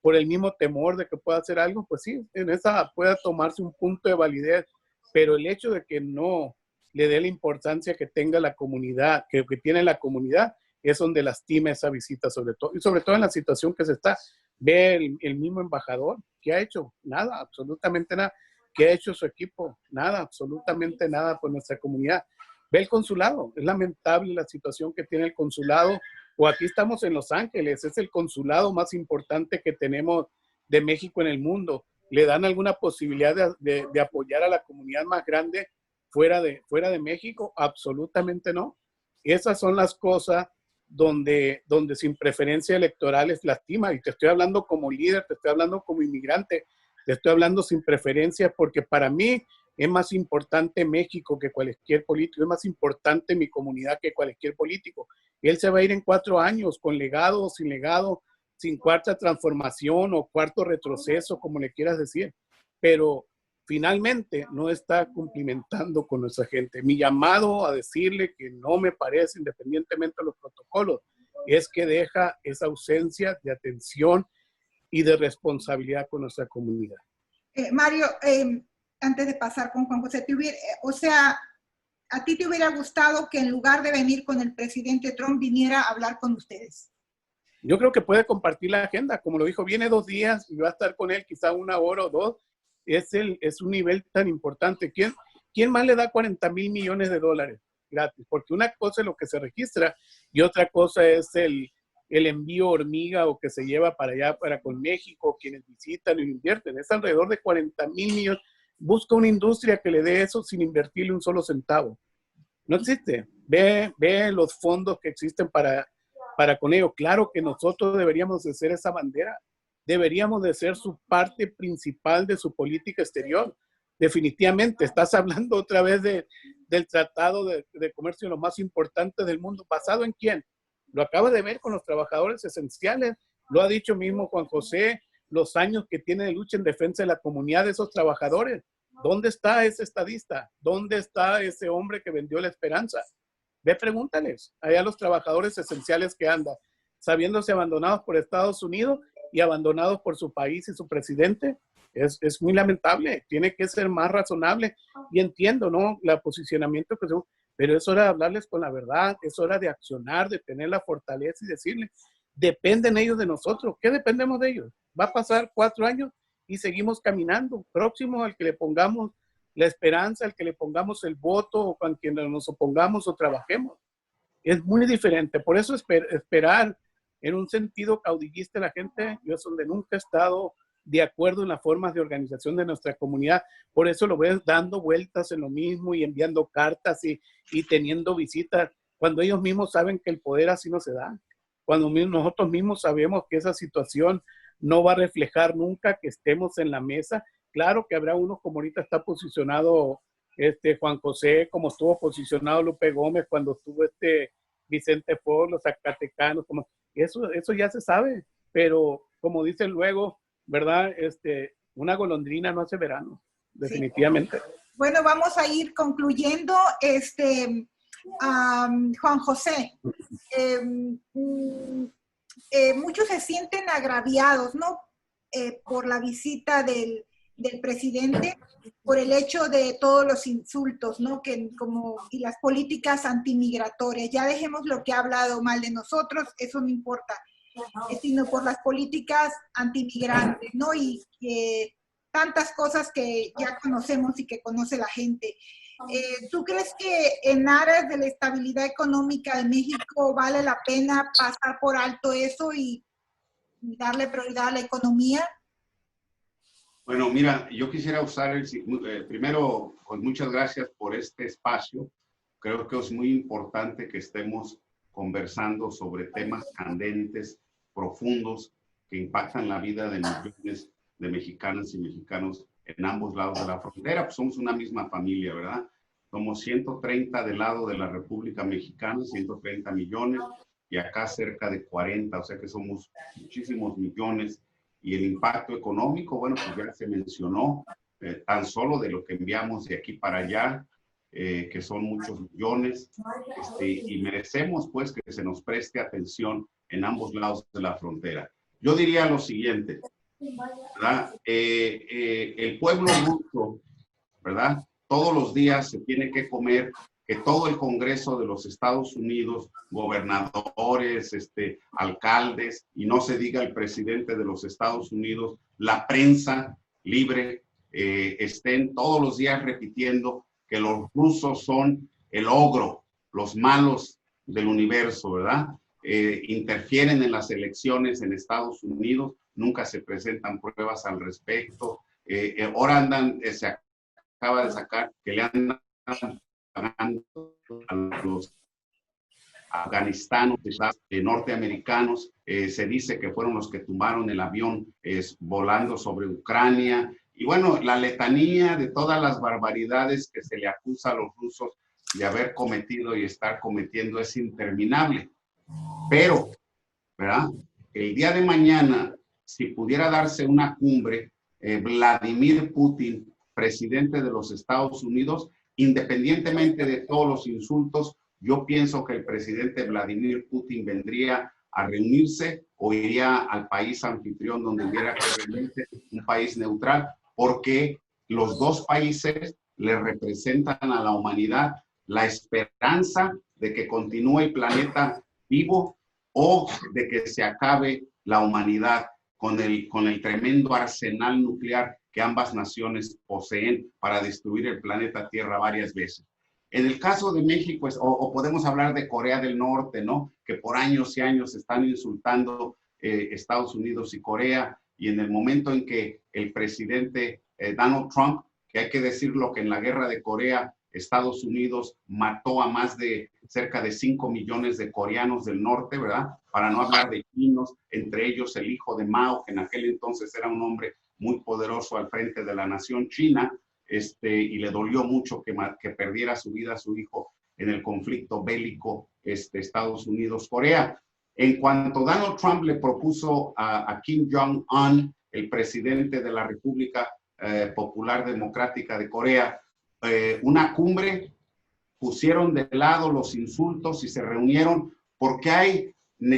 por el mismo temor de que pueda hacer algo, pues sí, en esa pueda tomarse un punto de validez, pero el hecho de que no le dé la importancia que tenga la comunidad, que tiene la comunidad, es donde lastima esa visita sobre todo, y sobre todo en la situación que se está. Ve el mismo embajador, ¿qué ha hecho? Nada, absolutamente nada. ¿Qué ha hecho su equipo? Nada, absolutamente nada por nuestra comunidad. Ve el consulado, es lamentable la situación que tiene el consulado, o aquí estamos en Los Ángeles, es el consulado más importante que tenemos de México en el mundo. ¿Le dan alguna posibilidad de apoyar a la comunidad más grande fuera de México? Absolutamente no. Esas son las cosas donde sin preferencia electorales lastima, y te estoy hablando como líder, te estoy hablando como inmigrante, te estoy hablando sin preferencia, porque para mí es más importante México que cualquier político, es más importante mi comunidad que cualquier político. Él se va a ir en 4 años, con legado o sin legado, sin cuarta transformación o cuarto retroceso, como le quieras decir, pero finalmente no está cumplimentando con nuestra gente. Mi llamado a decirle que no me parece, independientemente de los protocolos, es que deja esa ausencia de atención y de responsabilidad con nuestra comunidad. Mario, antes de pasar con Juan José, o sea, ¿a ti te hubiera gustado que en lugar de venir con el presidente Trump viniera a hablar con ustedes? Yo creo que puede compartir la agenda, como lo dijo, viene 2 días y va a estar con él quizá 1 hora o 2. Es un nivel tan importante. ¿Quién más le da 40 mil millones de dólares gratis? Porque una cosa es lo que se registra y otra cosa es el envío hormiga o que se lleva para allá, para con México, quienes visitan y invierten. Es alrededor de 40 mil millones. Busca una industria que le dé eso sin invertirle un solo centavo. No existe. Ve los fondos que existen para con ello. Claro que nosotros deberíamos de ser esa bandera. Deberíamos de ser su parte principal de su política exterior. Definitivamente, estás hablando otra vez del tratado de comercio lo más importante del mundo. ¿Basado en quién? Lo acaba de ver con los trabajadores esenciales. Lo ha dicho mismo Juan José, los años que tiene de lucha en defensa de la comunidad de esos trabajadores. ¿Dónde está ese estadista? ¿Dónde está ese hombre que vendió la esperanza? Ve, pregúntales allá a los trabajadores esenciales que andan, sabiéndose abandonados por Estados Unidos y abandonados por su país y su presidente. Es muy lamentable. Tiene que ser más razonable. Y entiendo, ¿no?, el posicionamiento que se... Pero es hora de hablarles con la verdad, es hora de accionar, de tener la fortaleza y decirles, dependen ellos de nosotros. ¿Qué dependemos de ellos? Va a pasar 4 años y seguimos caminando. Próximo al que le pongamos la esperanza, al que le pongamos el voto, o con quien nos opongamos o trabajemos. Es muy diferente. Por eso esperar en un sentido caudillista de la gente, yo es donde nunca he estado de acuerdo en las formas de organización de nuestra comunidad. Por eso lo ves dando vueltas en lo mismo y enviando cartas y teniendo visitas, cuando ellos mismos saben que el poder así no se da. Cuando nosotros mismos sabemos que esa situación no va a reflejar nunca que estemos en la mesa. Claro que habrá unos, como ahorita está posicionado Juan José, como estuvo posicionado Lupe Gómez cuando estuvo Vicente Fox, los zacatecanos, como eso ya se sabe, pero como dicen luego, ¿verdad? Una golondrina no hace verano, definitivamente. Sí. Bueno, vamos a ir concluyendo. Juan José, muchos se sienten agraviados, ¿no? Por la visita del presidente, por el hecho de todos los insultos, ¿no? Y las políticas antimigratorias. Ya dejemos lo que ha hablado mal de nosotros, eso no importa, sino por las políticas antimigrantes, ¿no? Y tantas cosas que ya conocemos y que conoce la gente. ¿Tú crees que en aras de la estabilidad económica de México vale la pena pasar por alto eso y darle prioridad a la economía? Bueno, mira, yo quisiera usar primero, pues muchas gracias por este espacio. Creo que es muy importante que estemos conversando sobre temas candentes, profundos, que impactan la vida de millones de mexicanas y mexicanos en ambos lados de la frontera. Pues somos una misma familia, ¿verdad? Somos 130 del lado de la República Mexicana, 130 millones, y acá cerca de 40, o sea que somos muchísimos millones. Y el impacto económico, bueno, pues ya se mencionó, tan solo de lo que enviamos de aquí para allá, que son muchos millones, y merecemos pues que se nos preste atención en ambos lados de la frontera. Yo diría lo siguiente, ¿verdad? El pueblo ruso, ¿verdad? Todos los días se tiene que comer que todo el Congreso de los Estados Unidos, gobernadores, alcaldes, y no se diga el presidente de los Estados Unidos, la prensa libre, estén todos los días repitiendo que los rusos son el ogro, los malos del universo, ¿verdad? Interfieren en las elecciones en Estados Unidos, nunca se presentan pruebas al respecto. Ahora se acaba de sacar que le andan pagando a los afganistanos, norteamericanos. Se dice que fueron los que tumbaron el avión volando sobre Ucrania. Y bueno, la letanía de todas las barbaridades que se le acusa a los rusos de haber cometido y estar cometiendo es interminable. Pero, ¿verdad? El día de mañana, si pudiera darse una cumbre, Vladimir Putin, presidente de los Estados Unidos, independientemente de todos los insultos, yo pienso que el presidente Vladimir Putin vendría a reunirse o iría al país anfitrión donde hubiera que reunirse, un país neutral, porque los dos países le representan a la humanidad la esperanza de que continúe el planeta vivo o de que se acabe la humanidad con el tremendo arsenal nuclear que ambas naciones poseen para destruir el planeta Tierra varias veces. En el caso de México, o podemos hablar de Corea del Norte, ¿no? Que por años y años están insultando Estados Unidos y Corea, y en el momento en que el presidente Donald Trump, que hay que decirlo que en la guerra de Corea, Estados Unidos mató a más de cerca de 5 millones de coreanos del norte, ¿verdad? Para no hablar de chinos, entre ellos el hijo de Mao, que en aquel entonces era un hombre muy poderoso al frente de la nación china, y le dolió mucho que perdiera su vida su hijo en el conflicto bélico Estados Unidos-Corea. En cuanto Donald Trump le propuso a Kim Jong-un el presidente de la República Popular Democrática de Corea, una cumbre, pusieron de lado los insultos y se reunieron porque hay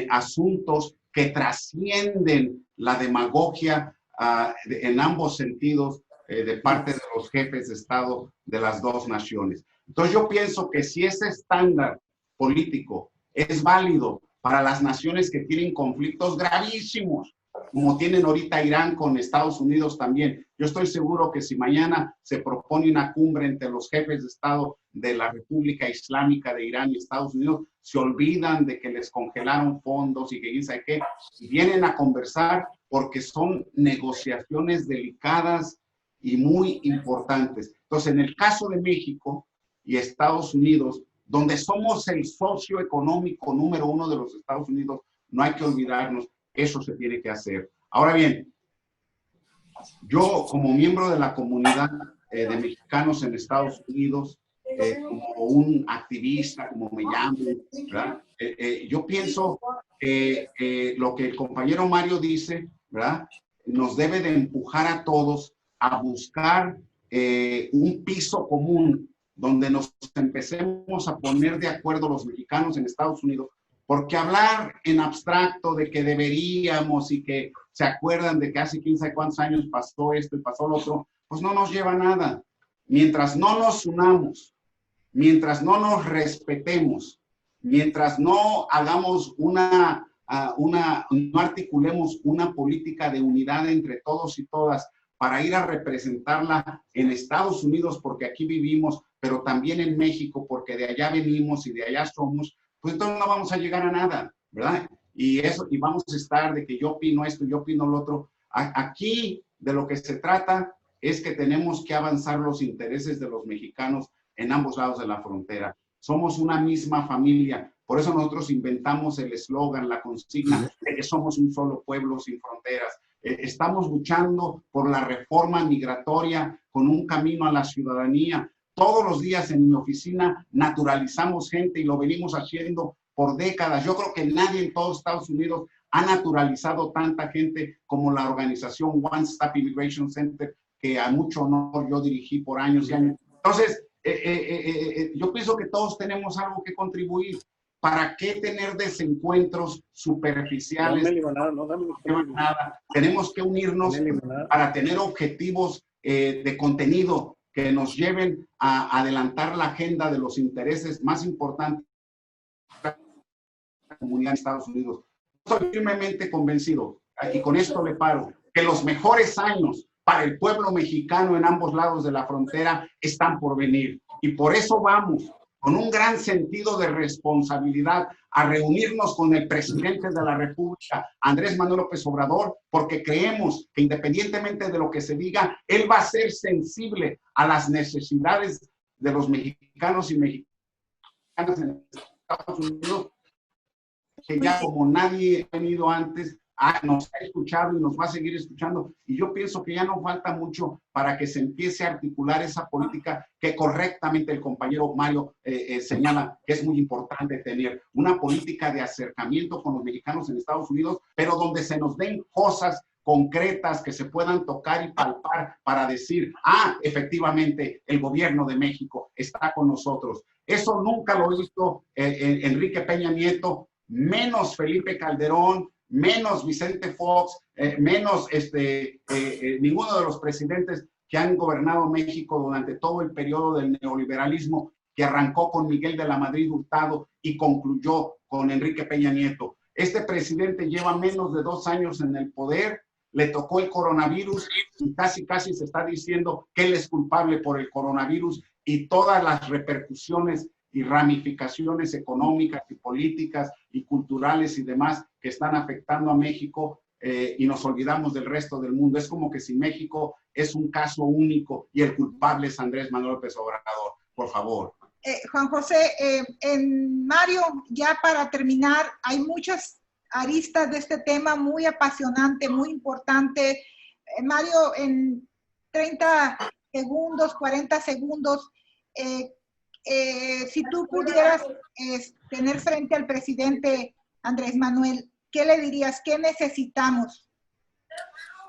asuntos que trascienden la demagogia en ambos sentidos de parte de los jefes de Estado de las dos naciones. Entonces yo pienso que si ese estándar político es válido para las naciones que tienen conflictos gravísimos, como tienen ahorita Irán con Estados Unidos también. Yo estoy seguro que si mañana se propone una cumbre entre los jefes de Estado de la República Islámica de Irán y Estados Unidos, se olvidan de que les congelaron fondos y que quién sabe qué, y vienen a conversar porque son negociaciones delicadas y muy importantes. Entonces, en el caso de México y Estados Unidos, donde somos el socio económico número 1 de los Estados Unidos, no hay que olvidarnos, eso se tiene que hacer. Ahora bien, yo como miembro de la comunidad de mexicanos en Estados Unidos, como un activista, como me llamo, ¿verdad? Yo pienso que lo que el compañero Mario dice, ¿verdad? Nos debe de empujar a todos a buscar un piso común donde nos empecemos a poner de acuerdo los mexicanos en Estados Unidos, porque hablar en abstracto de que deberíamos y que se acuerdan de que hace 15 cuántos años pasó esto y pasó lo otro, pues no nos lleva a nada. Mientras no nos unamos, mientras no nos respetemos, mientras no hagamos no articulemos una política de unidad entre todos y todas para ir a representarla en Estados Unidos, porque aquí vivimos, pero también en México, porque de allá venimos y de allá somos, pues entonces no vamos a llegar a nada, ¿verdad? Y vamos a estar de que yo opino esto, yo opino lo otro. Aquí de lo que se trata es que tenemos que avanzar los intereses de los mexicanos en ambos lados de la frontera. Somos una misma familia. Por eso nosotros inventamos el eslogan, la consigna de que somos un solo pueblo sin fronteras. Estamos luchando por la reforma migratoria con un camino a la ciudadanía. Todos los días en mi oficina naturalizamos gente y lo venimos haciendo por décadas. Yo creo que nadie en todos Estados Unidos ha naturalizado tanta gente como la organización One Stop Immigration Center, que a mucho honor yo dirigí por años y años. Entonces, yo pienso que todos tenemos algo que contribuir. ¿Para qué tener desencuentros superficiales? Nada. Tenemos que unirnos para tener objetivos de contenido que nos lleven a adelantar la agenda de los intereses más importantes de la comunidad de Estados Unidos. Estoy firmemente convencido, y con esto le paro, que los mejores años para el pueblo mexicano en ambos lados de la frontera están por venir. Y por eso vamos, con un gran sentido de responsabilidad, a reunirnos con el presidente de la República, Andrés Manuel López Obrador, porque creemos que independientemente de lo que se diga, él va a ser sensible a las necesidades de los mexicanos y mexicanas en Estados Unidos, que ya como nadie ha venido antes, nos ha escuchado y nos va a seguir escuchando. Y yo pienso que ya no falta mucho para que se empiece a articular esa política que correctamente el compañero Mario señala que es muy importante tener. Una política de acercamiento con los mexicanos en Estados Unidos, pero donde se nos den cosas concretas que se puedan tocar y palpar para decir, efectivamente, el gobierno de México está con nosotros. Eso nunca lo hizo Enrique Peña Nieto, menos Felipe Calderón, menos Vicente Fox, menos ninguno de los presidentes que han gobernado México durante todo el periodo del neoliberalismo, que arrancó con Miguel de la Madrid Hurtado y concluyó con Enrique Peña Nieto. Este presidente lleva menos de 2 años en el poder, le tocó el coronavirus y casi se está diciendo que él es culpable por el coronavirus y todas las repercusiones y ramificaciones económicas y políticas y culturales y demás que están afectando a México, y nos olvidamos del resto del mundo. Es como que si México es un caso único y el culpable es Andrés Manuel López Obrador. Por favor. Juan José, Mario, ya para terminar, hay muchas aristas de este tema muy apasionante, muy importante. Mario, en 30 segundos, 40 segundos, si tú pudieras tener frente al presidente Andrés Manuel, ¿qué le dirías? ¿Qué necesitamos?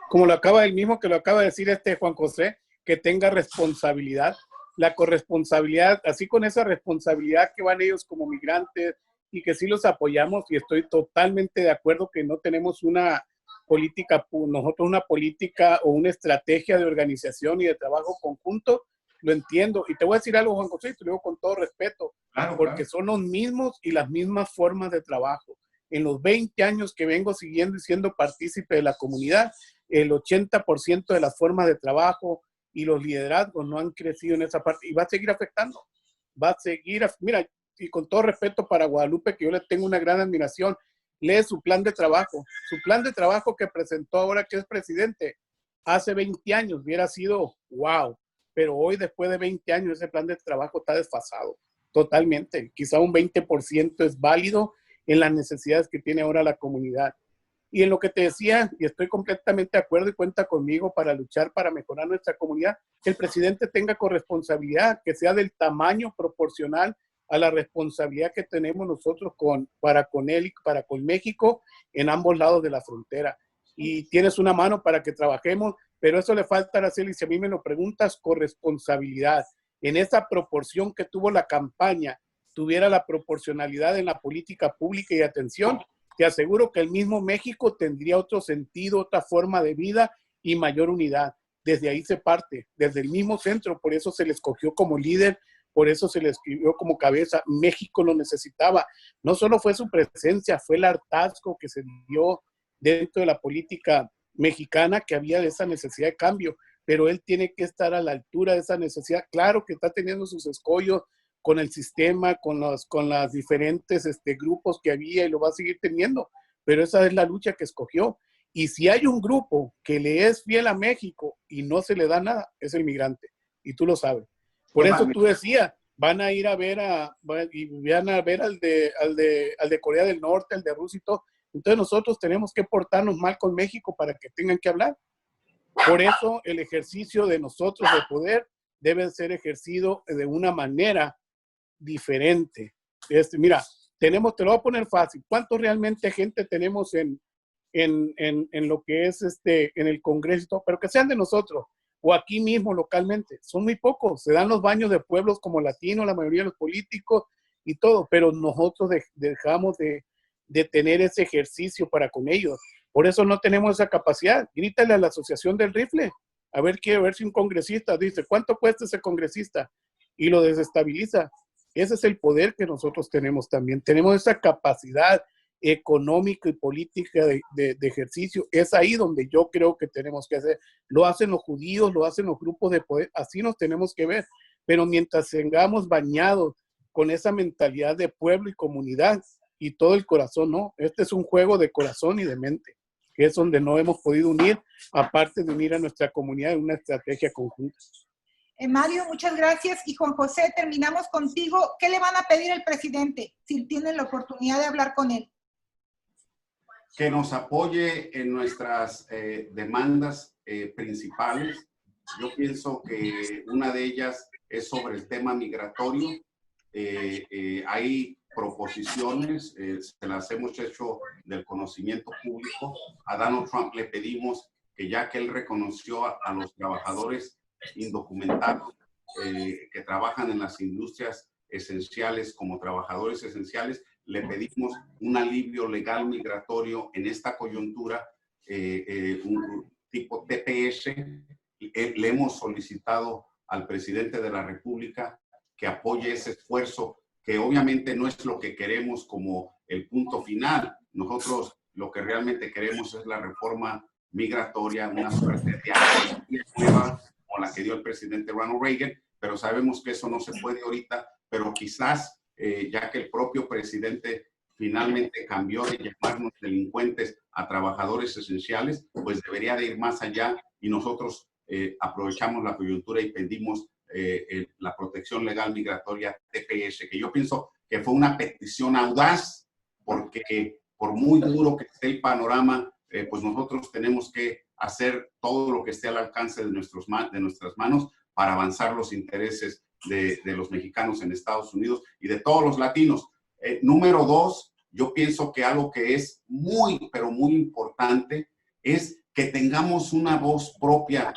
como lo acaba el mismo que lo acaba de decir Juan José, que tenga responsabilidad, la corresponsabilidad, así con esa responsabilidad que van ellos como migrantes y que sí los apoyamos, y estoy totalmente de acuerdo que no tenemos una política, nosotros una política o una estrategia de organización y de trabajo conjunto, lo entiendo. Y te voy a decir algo, Juan José, y te lo digo con todo respeto, Claro, porque claro. son los mismos y las mismas formas de trabajo. En los 20 años que vengo siguiendo y siendo partícipe de la comunidad, el 80% de las formas de trabajo y los liderazgos no han crecido en esa parte y va a seguir afectando. Va a seguir, mira, y con todo respeto para Guadalupe, que yo le tengo una gran admiración, lee su plan de trabajo que presentó ahora que es presidente. Hace 20 años hubiera sido wow, pero hoy después de 20 años ese plan de trabajo está desfasado totalmente. Quizá un 20% es válido en las necesidades que tiene ahora la comunidad. Y en lo que te decía, y estoy completamente de acuerdo y cuenta conmigo para luchar, para mejorar nuestra comunidad, que el presidente tenga corresponsabilidad, que sea del tamaño proporcional a la responsabilidad que tenemos nosotros para con él y para con México en ambos lados de la frontera. Y tienes una mano para que trabajemos, pero eso le falta a Araceli, si a mí me lo preguntas, corresponsabilidad. En esa proporción que tuvo la campaña, tuviera la proporcionalidad en la política pública y atención, te aseguro que el mismo México tendría otro sentido, otra forma de vida y mayor unidad. Desde ahí se parte, desde el mismo centro, por eso se le escogió como líder, por eso se le escribió como cabeza. México lo necesitaba. No solo fue su presencia, fue el hartazgo que se dio dentro de la política mexicana que había de esa necesidad de cambio, pero él tiene que estar a la altura de esa necesidad. Claro que está teniendo sus escollos con el sistema, con las diferentes grupos que había y lo va a seguir teniendo, pero esa es la lucha que escogió. Y si hay un grupo que le es fiel a México y no se le da nada, es el migrante, y tú lo sabes. Por eso tú decías, van a ir a ver al de Corea del Norte, al de Rusia y todo. Entonces nosotros tenemos que portarnos mal con México para que tengan que hablar. Por eso el ejercicio de nosotros de poder debe ser ejercido de una manera diferente. Mira, te lo voy a poner fácil. ¿Cuánto realmente gente tenemos en lo que es en el Congreso? Pero que sean de nosotros o aquí mismo localmente. Son muy pocos. Se dan los baños de pueblos como latinos, la mayoría de los políticos y todo, pero nosotros dejamos de tener ese ejercicio para con ellos. Por eso no tenemos esa capacidad. Grítale a la Asociación del Rifle. A ver si un congresista dice, ¿cuánto cuesta ese congresista? Y lo desestabiliza. Ese es el poder que nosotros tenemos también. Tenemos esa capacidad económica y política de ejercicio. Es ahí donde yo creo que tenemos que hacer. Lo hacen los judíos, lo hacen los grupos de poder. Así nos tenemos que ver. Pero mientras tengamos bañados con esa mentalidad de pueblo y comunidad y todo el corazón, no. Este es un juego de corazón y de mente, que es donde no hemos podido unir, aparte de unir a nuestra comunidad en una estrategia conjunta. Mario, muchas gracias. Y Juan José, terminamos contigo. ¿Qué le van a pedir al presidente si tienen la oportunidad de hablar con él? Que nos apoye en nuestras demandas principales. Yo pienso que una de ellas es sobre el tema migratorio. Hay proposiciones, se las hemos hecho del conocimiento público. A Donald Trump le pedimos que ya que él reconoció a los trabajadores indocumentados que trabajan en las industrias esenciales como trabajadores esenciales, le pedimos un alivio legal migratorio en esta coyuntura, un tipo TPS. Le hemos solicitado al presidente de la República que apoye ese esfuerzo, que obviamente no es lo que queremos como el punto final. Nosotros lo que realmente queremos es la reforma migratoria, una suerte de amnistía nueva como la que dio el presidente Ronald Reagan, pero sabemos que eso no se puede ahorita, pero quizás ya que el propio presidente finalmente cambió de llamarnos delincuentes a trabajadores esenciales, pues debería de ir más allá y nosotros aprovechamos la coyuntura y pedimos la protección legal migratoria TPS, que yo pienso que fue una petición audaz, porque por muy duro que esté el panorama, pues nosotros tenemos que hacer todo lo que esté al alcance de nuestras manos para avanzar los intereses de los mexicanos en Estados Unidos y de todos los latinos. Número dos, yo pienso que algo que es muy, pero muy importante es que tengamos una voz propia,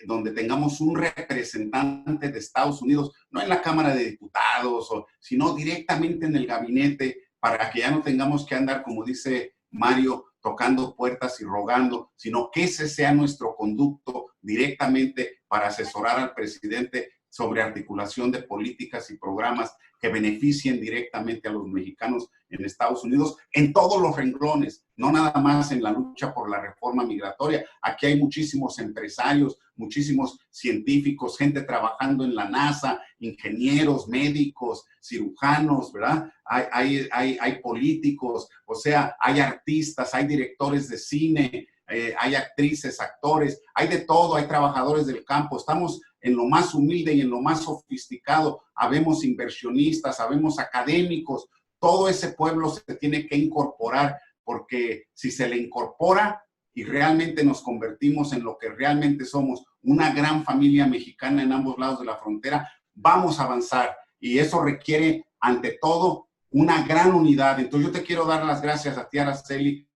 donde tengamos un representante de Estados Unidos, no en la Cámara de Diputados, sino directamente en el gabinete, para que ya no tengamos que andar, como dice Mario, tocando puertas y rogando, sino que ese sea nuestro conducto directamente para asesorar al presidente sobre articulación de políticas y programas que beneficien directamente a los mexicanos en Estados Unidos en todos los renglones, no nada más en la lucha por la reforma migratoria. Aquí hay muchísimos empresarios, muchísimos científicos, gente trabajando en la NASA, ingenieros, médicos, cirujanos, ¿verdad? Hay políticos, o sea, hay artistas, hay directores de cine, hay actrices, actores, hay de todo, hay trabajadores del campo. Estamos en lo más humilde y en lo más sofisticado. Habemos inversionistas, habemos académicos. Todo ese pueblo se tiene que incorporar, porque si se le incorpora y realmente nos convertimos en lo que realmente somos, una gran familia mexicana en ambos lados de la frontera, vamos a avanzar. Y eso requiere, ante todo, una gran unidad. Entonces yo te quiero dar las gracias a ti, Araceli,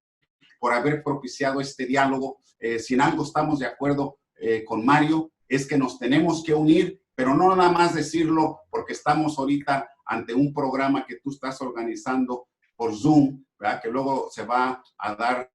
por haber propiciado este diálogo. Si en algo estamos de acuerdo con Mario, es que nos tenemos que unir, pero no nada más decirlo porque estamos ahorita ante un programa que tú estás organizando por Zoom, ¿verdad? Que luego se va a dar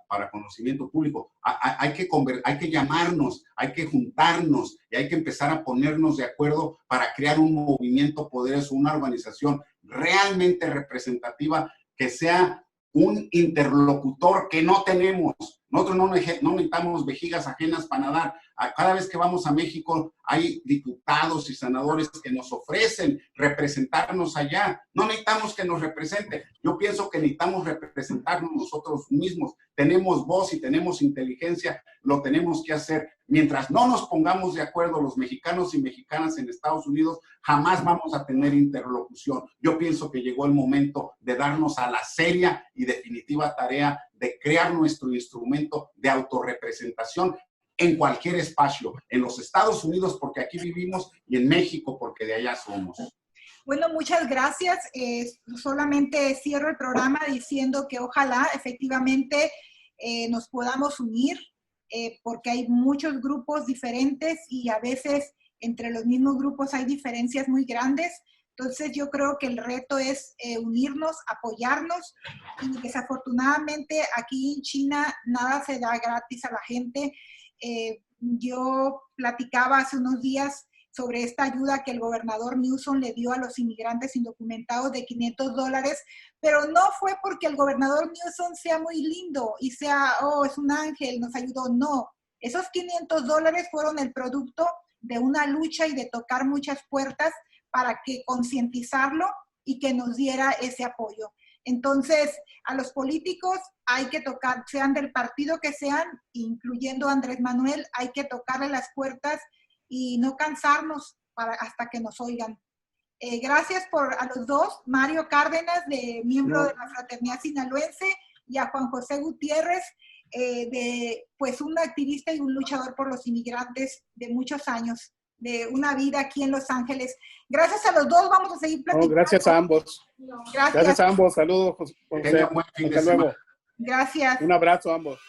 para conocimiento público. Hay que llamarnos, hay que juntarnos y hay que empezar a ponernos de acuerdo para crear un movimiento poderoso, una organización realmente representativa, que sea un interlocutor que no tenemos. Nosotros no necesitamos vejigas ajenas para nadar. Cada vez que vamos a México hay diputados y senadores que nos ofrecen representarnos allá. No necesitamos que nos represente. Yo pienso que necesitamos representarnos nosotros mismos. Tenemos voz y tenemos inteligencia, lo tenemos que hacer. Mientras no nos pongamos de acuerdo los mexicanos y mexicanas en Estados Unidos, jamás vamos a tener interlocución. Yo pienso que llegó el momento de darnos a la seria y definitiva tarea de crear nuestro instrumento de autorrepresentación en cualquier espacio, en los Estados Unidos porque aquí vivimos y en México porque de allá somos. Bueno, muchas gracias. Solamente cierro el programa diciendo que ojalá efectivamente nos podamos unir, porque hay muchos grupos diferentes y a veces entre los mismos grupos hay diferencias muy grandes. Entonces yo creo que el reto es unirnos, apoyarnos, y desafortunadamente aquí en China nada se da gratis a la gente. Yo platicaba hace unos días sobre esta ayuda que el gobernador Newsom le dio a los inmigrantes indocumentados de $500, pero no fue porque el gobernador Newsom sea muy lindo y sea, oh, es un ángel, nos ayudó. No, esos $500 fueron el producto de una lucha y de tocar muchas puertas para que concientizarlo y que nos diera ese apoyo. Entonces, a los políticos hay que tocar, sean del partido que sean, incluyendo a Andrés Manuel, hay que tocarle las puertas y no cansarnos hasta que nos oigan. Gracias a los dos, Mario Cárdenas, miembro de la Fraternidad Sinaloense, y a Juan José Gutiérrez, pues un activista y un luchador por los inmigrantes de muchos años, de una vida aquí en Los Ángeles. Gracias a los dos, vamos a seguir platicando. Gracias a ambos. Gracias. Gracias a ambos, saludos, José. Hasta luego. Gracias. Un abrazo a ambos.